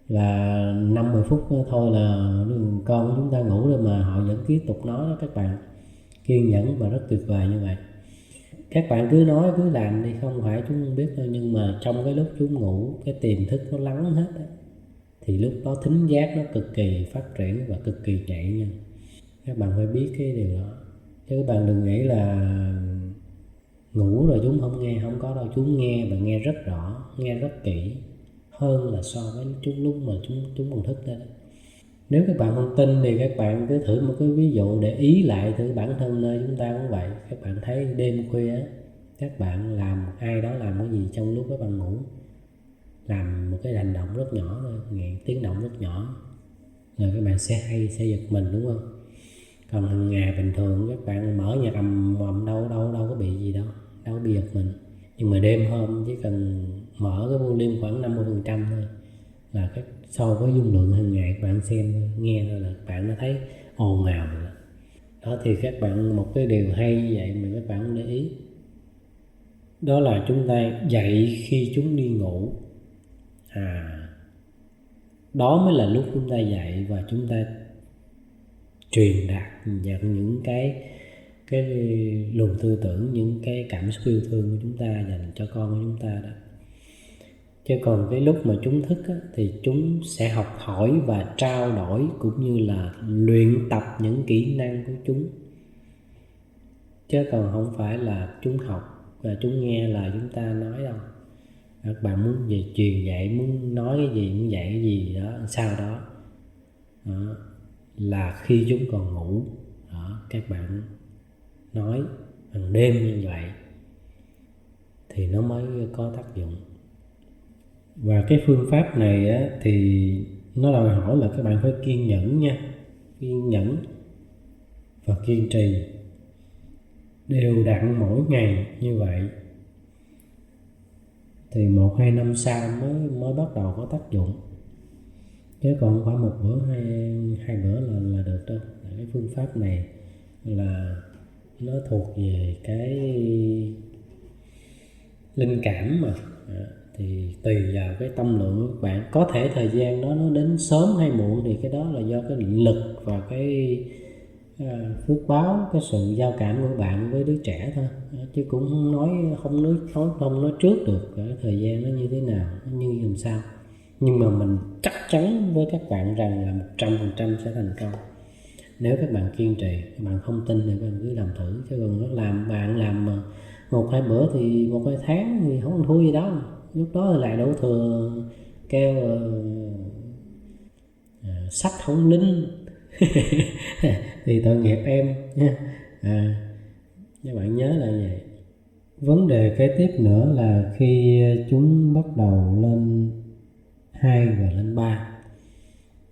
là 5-10 phút thôi là con của chúng ta ngủ rồi mà họ vẫn tiếp tục nói đó. Các bạn kiên nhẫn và rất tuyệt vời như vậy. Các bạn cứ nói cứ làm đi, không phải chúng không biết đâu, nhưng mà trong cái lúc chúng ngủ, cái tiềm thức nó lắng hết đó, thì lúc đó thính giác nó cực kỳ phát triển và cực kỳ nhạy nha. Các bạn phải biết cái điều đó, Chứ các bạn đừng nghĩ là ngủ rồi chúng không nghe, không có đâu. Chúng nghe và nghe rất rõ, nghe rất kỹ hơn là so với chúng lúc mà chúng còn thức đó. Nếu các bạn không tin thì các bạn cứ thử một cái ví dụ để ý lại thử bản thân nơi chúng ta cũng vậy. Các bạn thấy đêm khuya các bạn làm, ai đó làm cái gì trong lúc các bạn ngủ, làm một cái hành động rất nhỏ thôi, nghe tiếng động rất nhỏ, rồi các bạn sẽ giật mình, đúng không? Còn hàng ngày bình thường các bạn mở nhạc ầm ầm đâu có bị gì đâu có bị giật mình. Nhưng mà đêm hôm chỉ cần mở cái volume khoảng 50% thôi là so với dung lượng hàng ngày các bạn xem nghe thôi là các bạn đã thấy ồn ào rồi. Đó thì các bạn, một cái điều hay như vậy mà các bạn để ý, đó là chúng ta dậy khi chúng đi ngủ. Đó mới là lúc chúng ta dậy và chúng ta truyền đạt những cái luồng tư tưởng, những cái cảm xúc yêu thương của chúng ta dành cho con của chúng ta đó. Chứ còn cái lúc mà chúng thức á, thì chúng sẽ học hỏi và trao đổi cũng như là luyện tập những kỹ năng của chúng, chứ còn không phải là chúng học và chúng nghe là chúng ta nói đâu. Các bạn muốn về truyền dạy, muốn nói cái gì, muốn dạy cái gì đó sau đó, là khi chúng còn ngủ đó, các bạn nói bằng đêm như vậy thì nó mới có tác dụng. Và cái phương pháp này á, thì nó đòi hỏi là các bạn phải kiên nhẫn nha, kiên nhẫn và kiên trì đều đặn mỗi ngày như vậy thì 1-2 năm sau mới bắt đầu có tác dụng, chứ còn không phải một bữa hai bữa là được đâu. Cái phương pháp này là nó thuộc về cái linh cảm mà, thì tùy vào cái tâm lượng của bạn. Có thể thời gian đó nó đến sớm hay muộn thì cái đó là do cái định lực và cái phước báo, cái sự giao cảm của bạn với đứa trẻ thôi, chứ cũng không nói trước được cái thời gian nó như thế nào, nó như làm sao. Nhưng mà mình chắc chắn với các bạn rằng là 100% sẽ thành công nếu các bạn kiên trì. Các bạn không tin thì các bạn cứ làm thử, chứ còn bạn làm mà 1-2 bữa thì 1-2 tháng thì không thua gì đâu. Lúc đó thì lại đổ thừa kêu sách không linh thì tội nghiệp em nha. Các bạn nhớ là vậy. Vấn đề kế tiếp nữa là khi chúng bắt đầu lên 2 và lên 3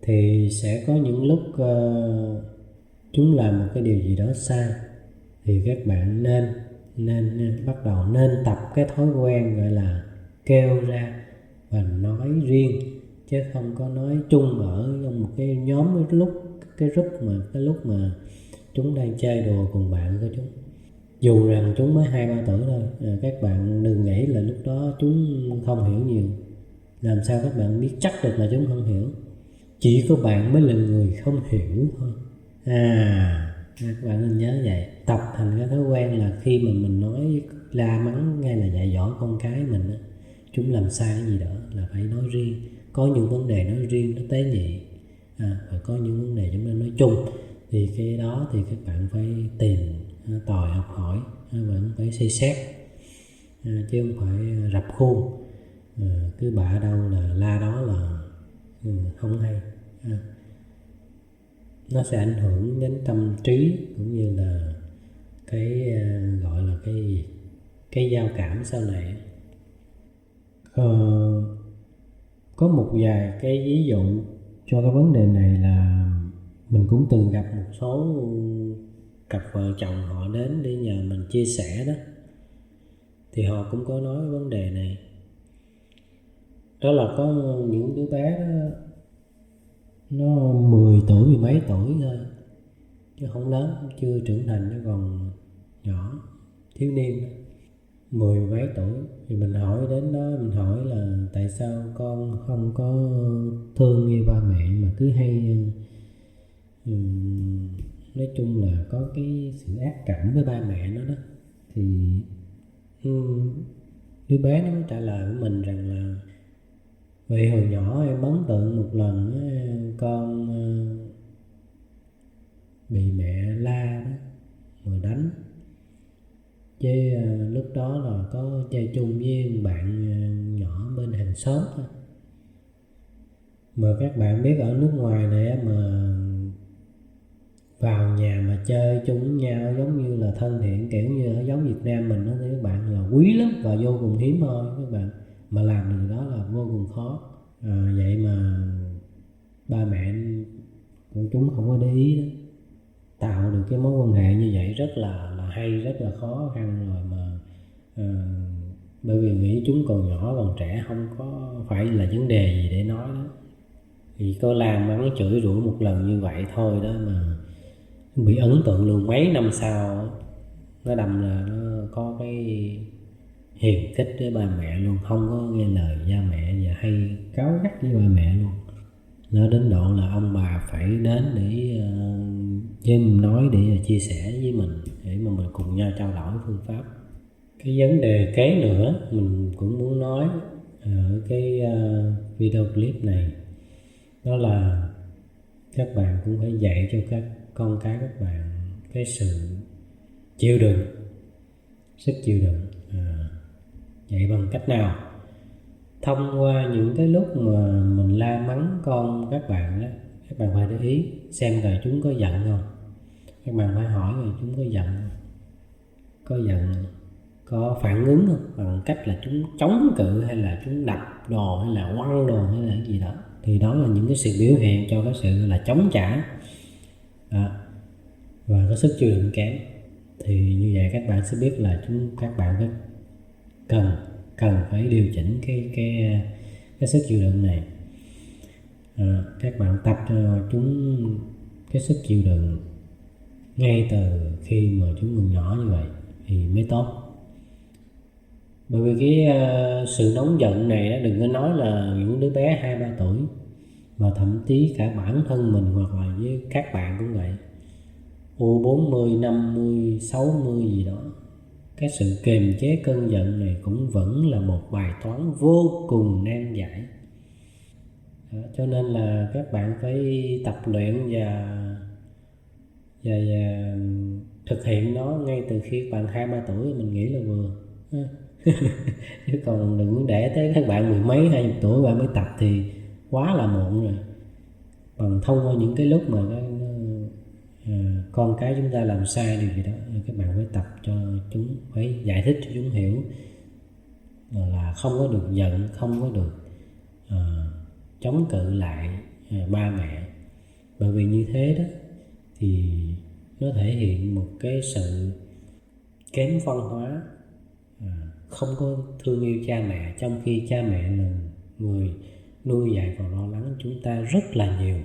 thì sẽ có những lúc chúng làm một cái điều gì đó sai, thì các bạn nên bắt đầu tập cái thói quen gọi là kêu ra và nói riêng, chứ không có nói chung ở trong một cái nhóm cái lúc mà chúng đang chơi đùa cùng bạn của chúng. Dù rằng chúng mới 2-3 tuổi thôi, các bạn đừng nghĩ là lúc đó chúng không hiểu nhiều. Làm sao các bạn biết chắc được là chúng không hiểu? Chỉ có bạn mới là người không hiểu thôi. Các bạn nên nhớ vậy. Tập thành cái thói quen là khi mà mình nói la mắng hay là dạy dỗ con cái mình, chúng làm sai cái gì đó là phải nói riêng. Có những vấn đề nói riêng, nó tế nhị, và có những vấn đề chúng ta nói chung. Thì cái đó thì các bạn phải tìm tòi học hỏi, vẫn phải suy xét, chứ không phải rập khuôn, cứ bạ đâu là la đó là không hay. Nó sẽ ảnh hưởng đến tâm trí cũng như là cái gọi là cái giao cảm sau này. Có một vài cái ví dụ cho cái vấn đề này là mình cũng từng gặp một số cặp vợ chồng họ đến để nhờ mình chia sẻ đó, thì họ cũng có nói vấn đề này. Đó là có những đứa bé đó, nó 10 tuổi, 10 mấy tuổi thôi, chứ không lớn, chưa trưởng thành, nó còn nhỏ, thiếu niên, 10 mấy tuổi. Thì mình hỏi đến đó, mình hỏi là tại sao con không có thương yêu ba mẹ mà cứ hay nói chung là có cái sự ác cảm với ba mẹ nó đó. Thì đứa bé nó mới trả lời với mình rằng là vì hồi nhỏ em ấn tượng một lần con bị mẹ la đó, mà đánh. Chứ lúc đó là có chơi chung với bạn nhỏ bên hàng xóm thôi. Mà các bạn biết ở nước ngoài này mà vào nhà mà chơi chung với nhau giống như là thân thiện, kiểu như ở giống Việt Nam mình đó, thì các bạn là quý lắm và vô cùng hiếm thôi các bạn. Mà làm được đó là vô cùng khó. Vậy mà ba mẹ của chúng không có để ý đó. Tạo được cái mối quan hệ như vậy rất là hay, rất là khó khăn rồi mà. Bởi vì nghĩ chúng còn nhỏ còn trẻ, không có phải là vấn đề gì để nói đó. Thì có la mắng chửi rủa một lần như vậy thôi đó mà bị ấn tượng luôn. Mấy năm sau nó đâm là nó có cái hiềm khích với ba mẹ luôn, không có nghe lời cha mẹ và hay cáu gắt với ba mẹ luôn. Nó đến độ là ông bà phải đến để với mình nói, để chia sẻ với mình, để mà mình cùng nhau trao đổi phương pháp. Cái vấn đề kế nữa mình cũng muốn nói ở cái video clip này, đó là các bạn cũng phải dạy cho các con cái các bạn cái sự chịu đựng, sức chịu đựng. Vậy bằng cách nào? Thông qua những cái lúc mà mình la mắng con các bạn đó, các bạn phải để ý xem là chúng có giận không. Các bạn phải hỏi là chúng có giận không? Có giận, có phản ứng không? Bằng cách là chúng chống cự, hay là chúng đập đồ, hay là quăng đồ, hay là cái gì đó. Thì đó là những cái sự biểu hiện cho cái sự là chống trả và có sức chịu đựng kém. Thì như vậy các bạn sẽ biết là các bạn phải cần phải điều chỉnh cái sức chịu đựng này. Các bạn tập cho chúng cái sức chịu đựng ngay từ khi mà chúng còn nhỏ như vậy thì mới tốt. Bởi vì cái sự nóng giận này đó, đừng có nói là những đứa bé 2-3 tuổi, mà thậm chí cả bản thân mình hoặc là với các bạn cũng vậy, U40, 50, 60 gì đó, cái sự kiềm chế cơn giận này cũng vẫn là một bài toán vô cùng nan giải. Cho nên là các bạn phải tập luyện và thực hiện nó ngay từ khi bạn 2-3 tuổi, mình nghĩ là vừa. Chứ còn đừng để tới các bạn mười mấy 20 tuổi bạn mới tập thì quá là muộn rồi. Bằng thông qua những cái lúc mà con cái chúng ta làm sai điều gì đó, các bạn phải tập cho chúng, phải giải thích cho chúng hiểu là không có được giận, không có được chống cự lại ba mẹ. Bởi vì như thế đó thì nó thể hiện một cái sự kém văn hóa, không có thương yêu cha mẹ, trong khi cha mẹ là người nuôi dạy và lo lắng chúng ta rất là nhiều.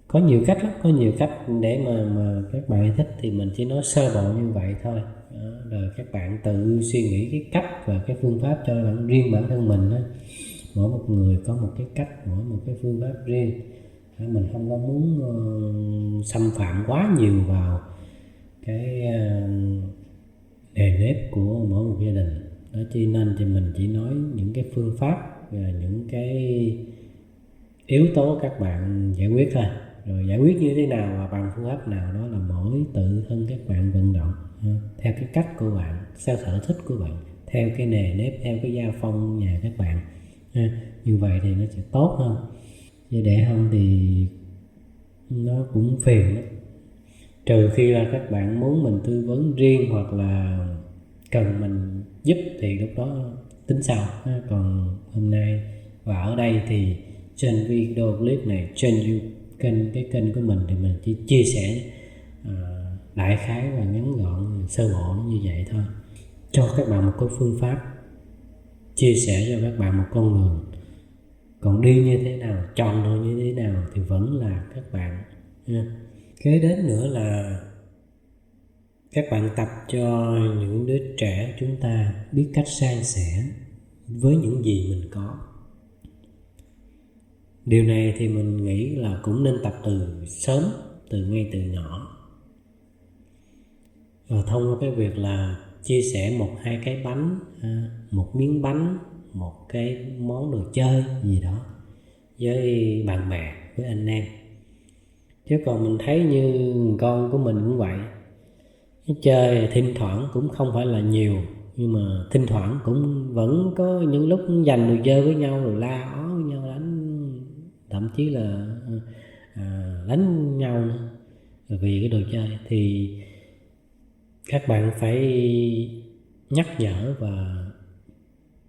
Có nhiều cách lắm, có nhiều cách để mà các bạn thích thì mình chỉ nói sơ bộ như vậy thôi. Rồi các bạn tự suy nghĩ cái cách và cái phương pháp cho riêng bản thân mình đó. Mỗi một người có một cái cách, mỗi một cái phương pháp riêng. Mình không có muốn xâm phạm quá nhiều vào cái nề nếp của mỗi một gia đình đó, cho nên thì mình chỉ nói những cái phương pháp và những cái yếu tố các bạn giải quyết thôi. Rồi giải quyết như thế nào và bằng phương pháp nào đó là mỗi tự thân các bạn vận động theo cái cách của bạn, theo sở thích của bạn, theo cái nề nếp, theo cái gia phong nhà các bạn. Như vậy thì nó sẽ tốt hơn. Chứ để không thì nó cũng phiền lắm. Trừ khi là các bạn muốn mình tư vấn riêng hoặc là cần mình giúp thì lúc đó tính sau. Còn hôm nay và ở đây thì trên video clip này, trên cái kênh của mình thì mình chỉ chia sẻ đại khái và ngắn gọn sơ bộ như vậy thôi, cho các bạn một cái phương pháp, chia sẻ cho các bạn một con đường. Còn đi như thế nào, chọn nó như thế nào thì vẫn là các bạn. Kế đến nữa là các bạn tập cho những đứa trẻ chúng ta biết cách san sẻ với những gì mình có. Điều này thì mình nghĩ là cũng nên tập từ sớm, ngay từ nhỏ. Và thông qua cái việc là chia sẻ 1-2 cái bánh, một miếng bánh, một cái món đồ chơi gì đó với bạn bè, với anh em. Chứ còn mình thấy như con của mình cũng vậy. Chơi thỉnh thoảng cũng không phải là nhiều, nhưng mà thỉnh thoảng cũng vẫn có những lúc giành được chơi với nhau rồi la ó với nhau, đánh, thậm chí là đánh nhau nữa vì cái đồ chơi. Thì các bạn phải nhắc nhở và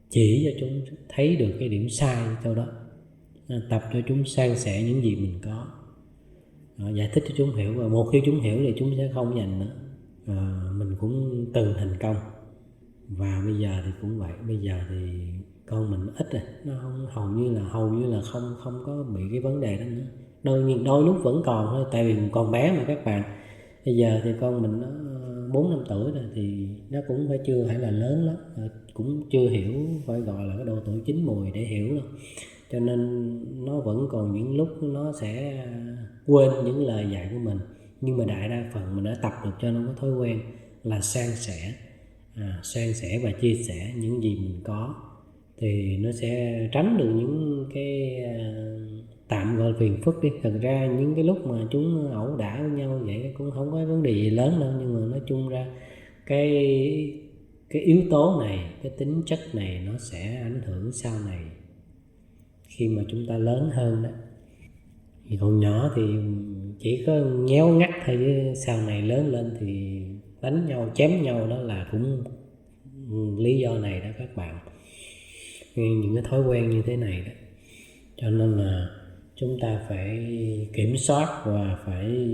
chỉ cho chúng thấy được cái điểm sai sau đó, tập cho chúng san sẻ những gì mình có, giải thích cho chúng hiểu, và một khi chúng hiểu thì chúng sẽ không giành nữa. Mình cũng từng thành công, và bây giờ thì cũng vậy. Bây giờ thì con mình ít rồi, nó không, hầu như là không có bị cái vấn đề đó nữa. Đôi lúc vẫn còn thôi, tại vì còn bé mà các bạn. Bây giờ thì con mình nó 4-5 tuổi rồi, thì nó cũng chưa phải là lớn lắm, cũng chưa hiểu phải gọi là cái độ tuổi chín mùi để hiểu đâu, cho nên nó vẫn còn những lúc nó sẽ quên những lời dạy của mình. Nhưng mà đại đa phần mình đã tập được cho nó có thói quen là san sẻ và chia sẻ những gì mình có, thì nó sẽ tránh được những cái tạm gọi là phiền phức đi. Thật ra những cái lúc mà chúng ẩu đả với nhau vậy cũng không có vấn đề gì lớn đâu, nhưng mà nói chung ra cái yếu tố này, cái tính chất này nó sẽ ảnh hưởng sau này khi mà chúng ta lớn hơn đó. Thì còn nhỏ thì chỉ có nhéo ngắt thôi, chứ sau này lớn lên thì đánh nhau chém nhau đó là cũng lý do này đó các bạn, những cái thói quen như thế này đó. Cho nên là chúng ta phải kiểm soát và phải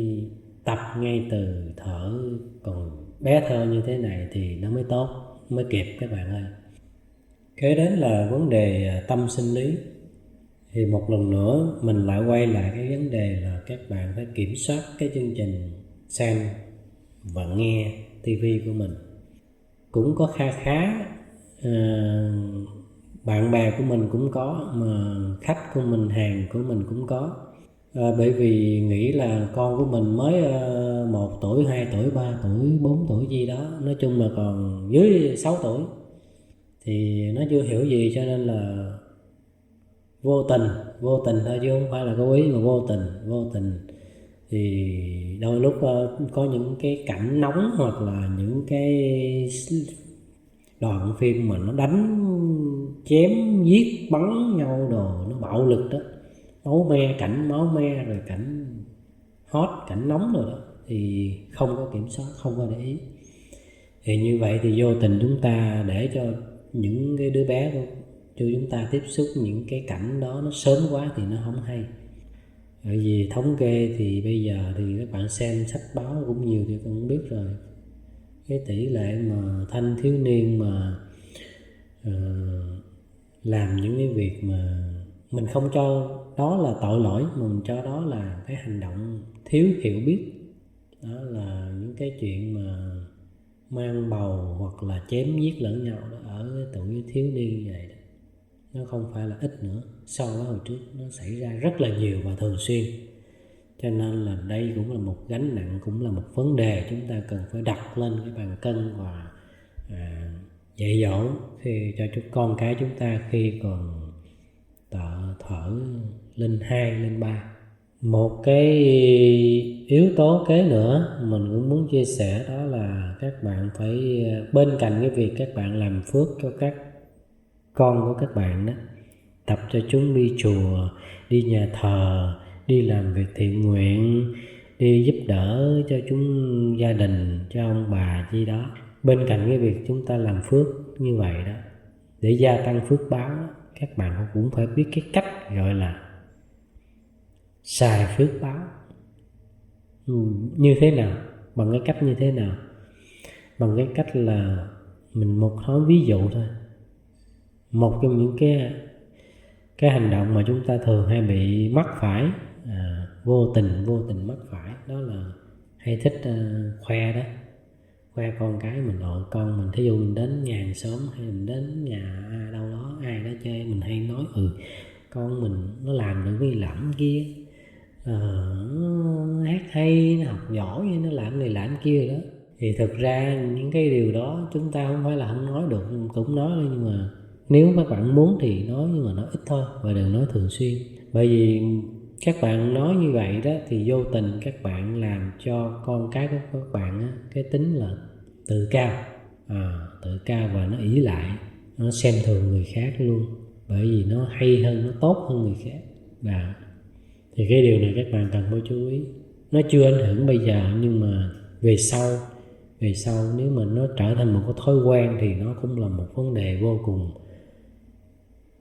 tập ngay từ thở còn bé thơ như thế này thì nó mới tốt, mới kịp các bạn ơi. Kế đến là vấn đề tâm sinh lý. Thì một lần nữa mình lại quay lại cái vấn đề là các bạn phải kiểm soát cái chương trình xem và nghe tivi của mình. Cũng có khá bạn bè của mình cũng có, mà khách của mình, hàng của mình cũng có. Bởi vì nghĩ là con của mình mới 1 tuổi, 2 tuổi, 3 tuổi, 4 tuổi gì đó, nói chung là còn dưới 6 tuổi, thì nó chưa hiểu gì, cho nên là vô tình thôi, chứ không phải là cố ý, mà vô tình thì đôi lúc có những cái cảnh nóng, hoặc là những cái đoạn phim mà nó đánh chém giết bắn nhau đồ, nó bạo lực đó, cảnh máu me rồi cảnh hot, cảnh nóng rồi đó, thì không có kiểm soát, không có để ý. Thì như vậy thì vô tình chúng ta để cho những cái đứa bé cho chúng ta tiếp xúc những cái cảnh đó nó sớm quá thì nó không hay. Bởi vì thống kê thì bây giờ thì các bạn xem sách báo cũng nhiều thì cũng biết rồi, cái tỷ lệ mà thanh thiếu niên mà làm những cái việc mà mình không cho đó là tội lỗi, mà mình cho đó là cái hành động thiếu hiểu biết, đó là những cái chuyện mà mang bầu hoặc là chém giết lẫn nhau đó, ở cái tuổi thiếu niên như vậy đó, nó không phải là ít nữa, so với hồi trước nó xảy ra rất là nhiều và thường xuyên. Cho nên là đây cũng là một gánh nặng, cũng là một vấn đề chúng ta cần phải đặt lên cái bàn cân và dạy dỗ khi cho con cái chúng ta khi còn thở lên 2, lên 3. Một cái yếu tố kế nữa mình cũng muốn chia sẻ, đó là các bạn phải bên cạnh cái việc các bạn làm phước cho các con của các bạn đó, tập cho chúng đi chùa, đi nhà thờ, đi làm việc thiện nguyện, đi giúp đỡ cho chúng gia đình, cho ông bà gì đó. Bên cạnh cái việc chúng ta làm phước như vậy đó, để gia tăng phước báo đó, các bạn cũng phải biết cái cách gọi là xài phước báo như thế nào, bằng cái cách như thế nào. Bằng cái cách là mình nói ví dụ thôi. Một trong những cái hành động mà chúng ta thường hay bị mắc phải, vô tình mắc phải, đó là hay thích khoe đó, khoe con cái mình. Con mình, thí dụ mình đến nhà hàng xóm hay mình đến nhà đâu đó ai đó chơi, mình hay nói con mình nó làm được cái làm kia, nó hát hay, nó học giỏi, nó làm này làm kia đó. Thì thực ra những cái điều đó chúng ta không phải là không nói được, cũng nói thôi, nhưng mà nếu các bạn muốn thì nói, nhưng mà nói ít thôi và đừng nói thường xuyên. Bởi vì các bạn nói như vậy đó thì vô tình các bạn làm cho con cái của các bạn á, cái tính là tự cao, tự cao và nó ỷ lại, nó xem thường người khác luôn, bởi vì nó hay hơn, nó tốt hơn người khác. Thì cái điều này các bạn cần phải chú ý. Nó chưa ảnh hưởng bây giờ, nhưng mà về sau nếu mà nó trở thành một cái thói quen thì nó cũng là một vấn đề vô cùng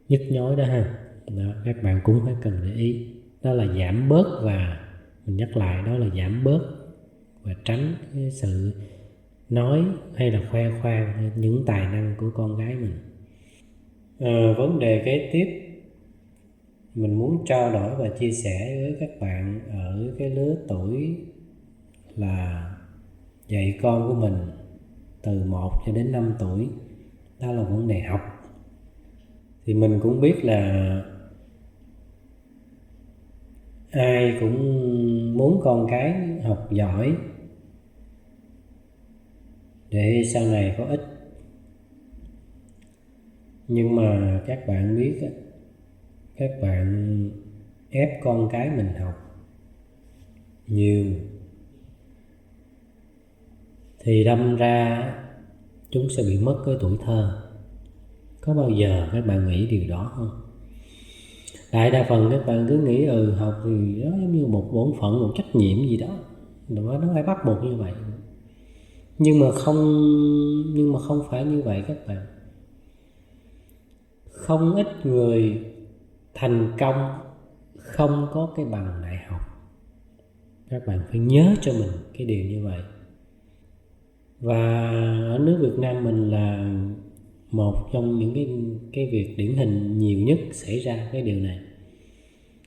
nhức nhối đó ha. Đó, các bạn cũng phải cần để ý. Đó là giảm bớt, và mình nhắc lại, đó là giảm bớt và tránh cái sự nói hay là khoe khoang những tài năng của con gái mình. Vấn đề kế tiếp mình muốn trao đổi và chia sẻ với các bạn ở cái lứa tuổi là dạy con của mình từ 1 cho đến 5 tuổi, đó là vấn đề học. Thì mình cũng biết là ai cũng muốn con cái học giỏi để sau này có ích. Nhưng mà các bạn biết, các bạn ép con cái mình học nhiều thì đâm ra chúng sẽ bị mất cái tuổi thơ. Có bao giờ các bạn nghĩ điều đó không? Đại đa phần các bạn cứ nghĩ học thì nó giống như một bổn phận, một trách nhiệm gì đó, nó phải bắt buộc như vậy. Nhưng mà không phải như vậy các bạn. Không ít người thành công không có cái bằng đại học. Các bạn phải nhớ cho mình cái điều như vậy. Và ở nước Việt Nam mình là một trong những cái việc điển hình nhiều nhất xảy ra cái điều này.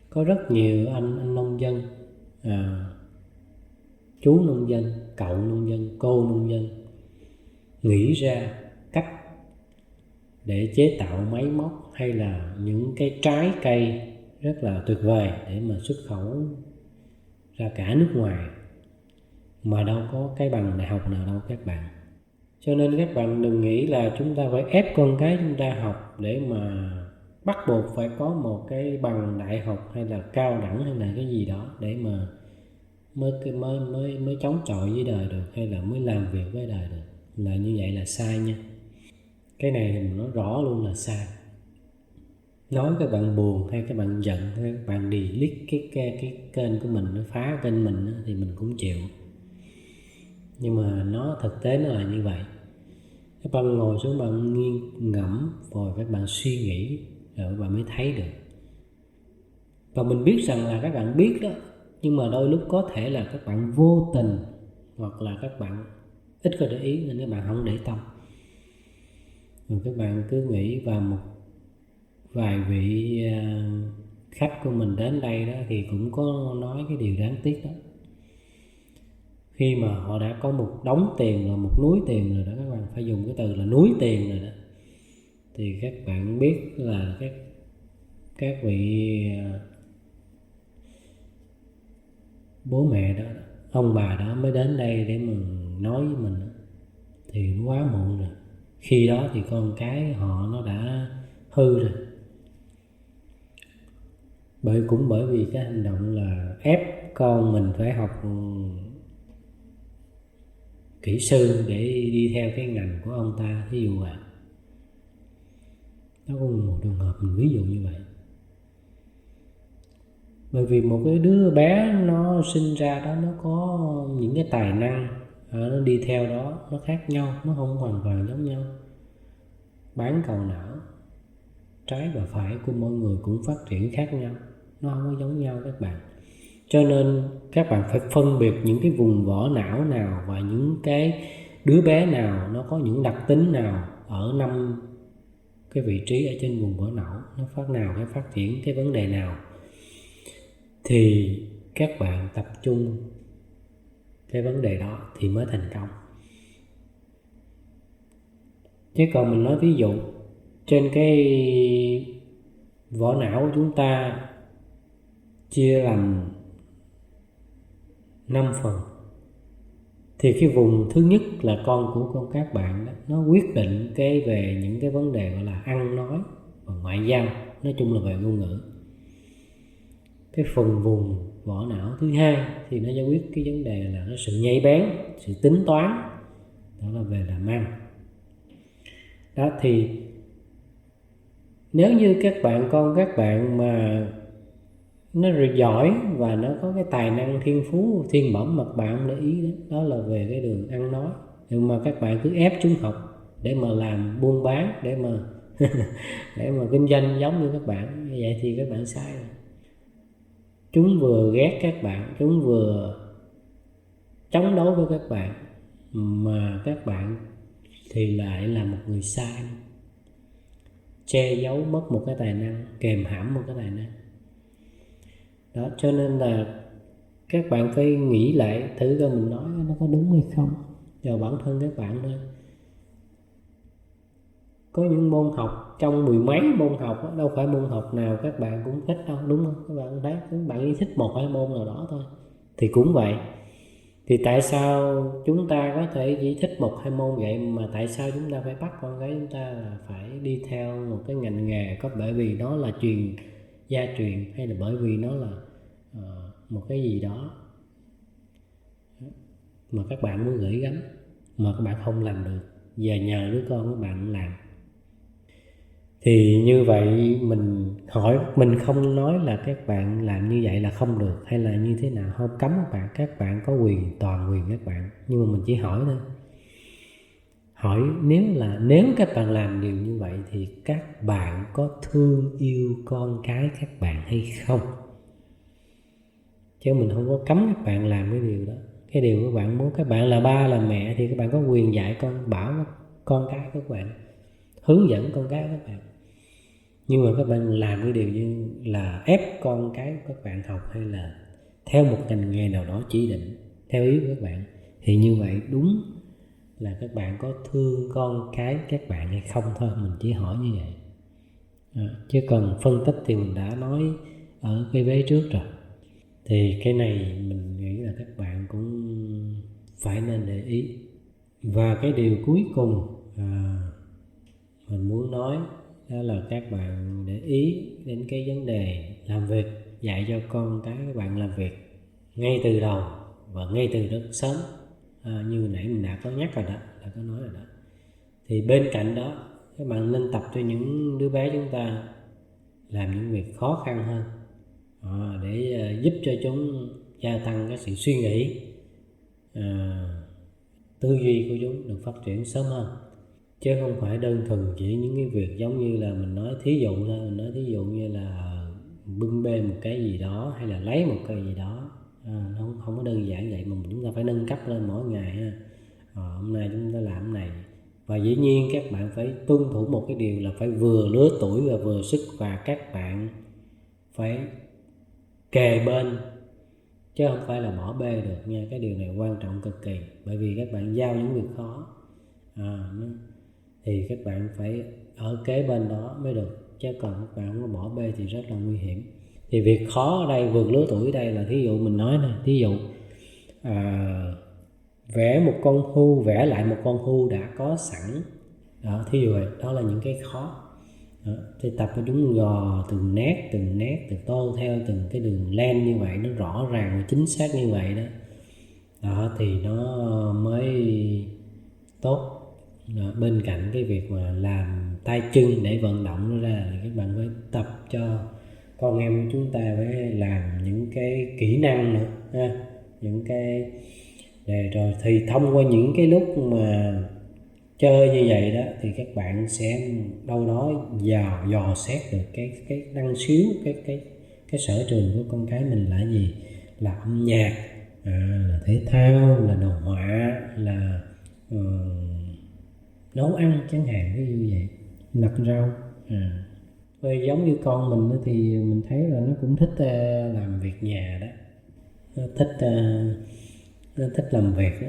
Có rất nhiều anh nông dân, chú nông dân, cậu nông dân, cô nông dân nghĩ ra cách để chế tạo máy móc hay là những cái trái cây rất là tuyệt vời để mà xuất khẩu ra cả nước ngoài, mà đâu có cái bằng đại học nào đâu các bạn. Cho nên các bạn đừng nghĩ là chúng ta phải ép con cái chúng ta học để mà bắt buộc phải có một cái bằng đại học hay là cao đẳng hay là cái gì đó để mà mới chống chọi với đời được, hay là mới làm việc với đời được. Là như vậy là sai nha. Cái này mình nói rõ luôn là sai. Nói các bạn buồn hay các bạn giận hay các bạn delete cái kênh của mình, nó phá kênh mình thì mình cũng chịu. Nhưng mà nó thực tế nó là như vậy. Các bạn ngồi xuống, bạn nghiêng ngẫm rồi các bạn suy nghĩ rồi các bạn mới thấy được. Và mình biết rằng là các bạn biết đó, nhưng mà đôi lúc có thể là các bạn vô tình hoặc là các bạn ít có để ý nên các bạn không để tâm. Rồi các bạn cứ nghĩ, và một vài vị khách của mình đến đây đó thì cũng có nói cái điều đáng tiếc đó. Khi mà họ đã có một đống tiền rồi, một núi tiền rồi đó, các bạn phải dùng cái từ là núi tiền rồi đó, thì các bạn biết là các vị bố mẹ đó, ông bà đó mới đến đây để mà nói với mình thì quá muộn rồi. Khi đó thì con cái họ nó đã hư rồi. Bởi vì cái hành động là ép con mình phải học kỹ sư để đi theo cái ngành của ông ta, ví dụ vậy. Đó cũng là một trường hợp mình ví dụ như vậy. Bởi vì một cái đứa bé nó sinh ra đó, nó có những cái tài năng, nó đi theo đó, nó khác nhau, nó không hoàn toàn giống nhau. Bán cầu não trái và phải của mỗi người cũng phát triển khác nhau, nó không có giống nhau các bạn. Cho nên các bạn phải phân biệt những cái vùng vỏ não nào và những cái đứa bé nào nó có những đặc tính nào ở 5 cái vị trí ở trên vùng vỏ não, nó phát triển cái vấn đề nào, thì các bạn tập trung cái vấn đề đó thì mới thành công. Chứ còn mình nói ví dụ trên cái vỏ não của chúng ta chia làm 5 phần, thì cái vùng thứ nhất là con của các bạn đó, nó quyết định về những cái vấn đề gọi là ăn nói và ngoại giao, nói chung là về ngôn ngữ. cái phần vùng vỏ não thứ hai thì nó giải quyết cái vấn đề là cái sự nhạy bén, sự tính toán, đó là về làm ăn. Đó thì nếu như con các bạn mà nó giỏi và nó có cái tài năng thiên phú thiên bẩm mà bạn không để ý đó là về cái đường ăn nói, nhưng mà các bạn cứ ép chúng học để mà làm buôn bán, để mà để mà kinh doanh giống như các bạn, như vậy thì các bạn sai rồi. Chúng vừa ghét các bạn, chúng vừa chống đối với các bạn, mà các bạn thì lại là một người sai, che giấu mất một cái tài năng, kèm hãm một cái tài năng. Đó, cho nên là các bạn phải nghĩ lại thử coi mình nói nó có đúng hay không, vào bản thân các bạn thôi. Có những môn học, trong mười mấy môn học đâu phải môn học nào các bạn cũng thích đâu, đúng không? Các bạn thấy các bạn chỉ thích một hai môn nào đó thôi. Thì cũng vậy. Thì tại sao chúng ta có thể chỉ thích một hai môn vậy, mà tại sao chúng ta phải bắt con gái chúng ta là phải đi theo một cái ngành nghề? Có bởi vì nó là gia truyền, hay là bởi vì nó là một cái gì đó mà các bạn muốn gửi gắm mà các bạn không làm được, và nhờ đứa con các bạn làm? Thì như vậy mình không nói là các bạn làm như vậy là không được hay là như thế nào, không cấm các bạn có toàn quyền các bạn, nhưng mà mình chỉ hỏi thôi. Hỏi nếu các bạn làm điều như vậy thì các bạn có thương yêu con cái các bạn hay không? Chứ mình không có cấm các bạn làm cái điều đó. Cái điều các bạn muốn, các bạn là ba là mẹ thì các bạn có quyền dạy bảo con cái các bạn, hướng dẫn con cái các bạn. Nhưng mà các bạn làm cái điều như là ép con cái các bạn học, hay là theo một ngành nghề nào đó chỉ định theo ý của các bạn, thì như vậy đúng là các bạn có thương con cái các bạn hay không thôi. Mình chỉ hỏi như vậy. Chứ còn phân tích thì mình đã nói ở cái vế trước rồi. Thì cái này mình nghĩ là các bạn cũng phải nên để ý. Và cái điều cuối cùng mình muốn nói đó là các bạn để ý đến cái vấn đề làm việc, dạy cho con cái các bạn làm việc ngay từ đầu và ngay từ rất sớm. Như nãy mình đã có nhắc rồi đó, đã có nói rồi đó. Thì bên cạnh đó các bạn nên tập cho những đứa bé chúng ta làm những việc khó khăn hơn, để giúp cho chúng gia tăng cái sự suy nghĩ, tư duy của chúng được phát triển sớm hơn. Chứ không phải đơn thuần chỉ những cái việc giống như là mình nói thí dụ thôi. Mình nói thí dụ như là bưng bê một cái gì đó, hay là lấy một cái gì đó, nó không có đơn giản vậy, mà chúng ta phải nâng cấp lên mỗi ngày ha. Hôm nay chúng ta làm cái này. Và dĩ nhiên các bạn phải tuân thủ một cái điều là phải vừa lứa tuổi và vừa sức, và các bạn phải kề bên, chứ không phải là bỏ bê được nha. Cái điều này quan trọng cực kỳ, bởi vì các bạn giao những việc khó thì các bạn phải ở kế bên đó mới được, chứ còn các bạn không có bỏ bê thì rất là nguy hiểm. Thì việc khó ở đây, vượt lứa tuổi đây là thí dụ mình nói nè, thí dụ vẽ một con hươu, vẽ lại một con hươu đã có sẵn đó, thí dụ vậy. Đó là những cái khó đó. Thì tập cho chúng gò từng nét từ tô theo từng cái đường len như vậy, nó rõ ràng và chính xác như vậy đó thì nó mới tốt. Bên cạnh cái việc mà làm tay chân để vận động nó ra, thì các bạn phải tập cho con em chúng ta phải làm những cái kỹ năng nữa ha, những cái để rồi thì thông qua những cái lúc mà chơi như vậy đó, thì các bạn sẽ đâu đó dò xét được cái năng khiếu, cái sở trường của con cái mình là gì, là âm nhạc, là thể thao, là đồ họa, là nấu ăn chẳng hạn, ví dụ vậy, lặt rau. Rồi giống như con mình thì mình thấy là nó cũng thích làm việc nhà đó, nó thích làm việc đó,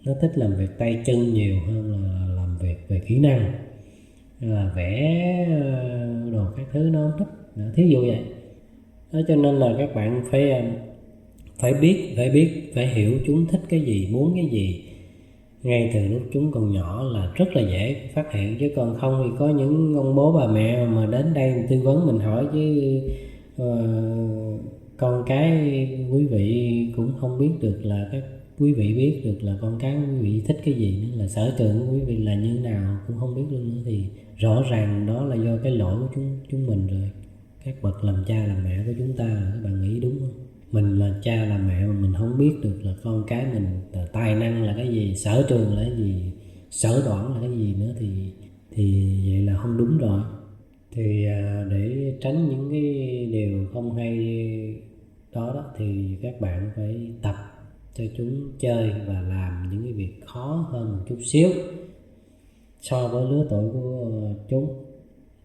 nó thích làm việc tay chân nhiều hơn là làm việc về kỹ năng, là vẽ đồ các thứ nó không thích, thí dụ vậy đó. Cho nên là các bạn phải hiểu chúng thích cái gì, muốn cái gì ngay từ lúc chúng còn nhỏ là rất là dễ phát hiện. Chứ còn không thì có những ông bố bà mẹ mà đến đây tư vấn mình hỏi chứ con cái quý vị cũng không biết được là các quý vị biết được là con cái quý vị thích cái gì nữa, là sở trường của quý vị là như nào cũng không biết luôn nữa, thì rõ ràng đó là do cái lỗi của chúng mình rồi. Các bậc làm cha làm mẹ của chúng ta, các bạn nghĩ đúng không? Mình là cha là mẹ mà mình không biết được là con cái mình là tài năng là cái gì, sở trường là cái gì, sở đoản là cái gì nữa, thì vậy là không đúng rồi. Thì để tránh những cái điều không hay đó thì các bạn phải tập cho chúng chơi và làm những cái việc khó hơn một chút xíu so với lứa tuổi của chúng.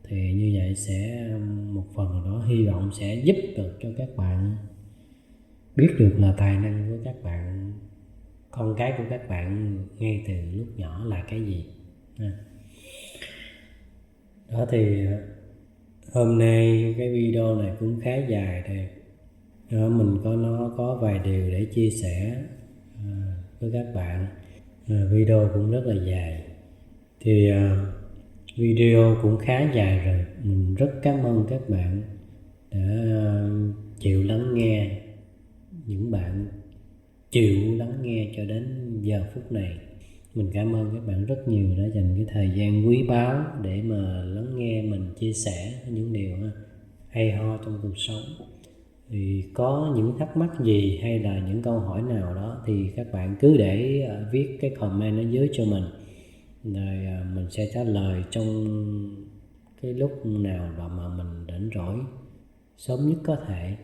Thì như vậy sẽ một phần nào đó hy vọng sẽ giúp được cho các bạn biết được là tài năng của các bạn, con cái của các bạn ngay từ lúc nhỏ là cái gì. Đó thì hôm nay cái video này cũng khá dài rồi. Mình có vài điều để chia sẻ với các bạn. Video cũng rất là dài. Thì video cũng khá dài rồi. Mình rất cảm ơn các bạn đã chịu lắng nghe. Những bạn chịu lắng nghe cho đến giờ phút này, mình cảm ơn các bạn rất nhiều đã dành cái thời gian quý báu để mà lắng nghe mình chia sẻ những điều hay ho trong cuộc sống. Thì có những thắc mắc gì hay là những câu hỏi nào đó thì các bạn cứ để viết cái comment ở dưới cho mình, rồi mình sẽ trả lời trong cái lúc nào đó mà mình rảnh rỗi sớm nhất có thể.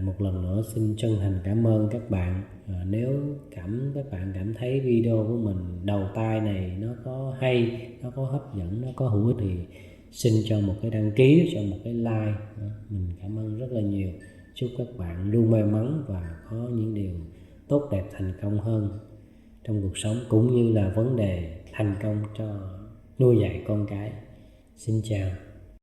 Một lần nữa xin chân thành cảm ơn các bạn. Nếu các bạn cảm thấy video của mình đầu tay này nó có hay, nó có hấp dẫn, nó có hữu ích thì xin cho một cái đăng ký, cho một cái like. Mình cảm ơn rất là nhiều. Chúc các bạn luôn may mắn và có những điều tốt đẹp, thành công hơn trong cuộc sống, cũng như là vấn đề thành công cho nuôi dạy con cái. Xin chào.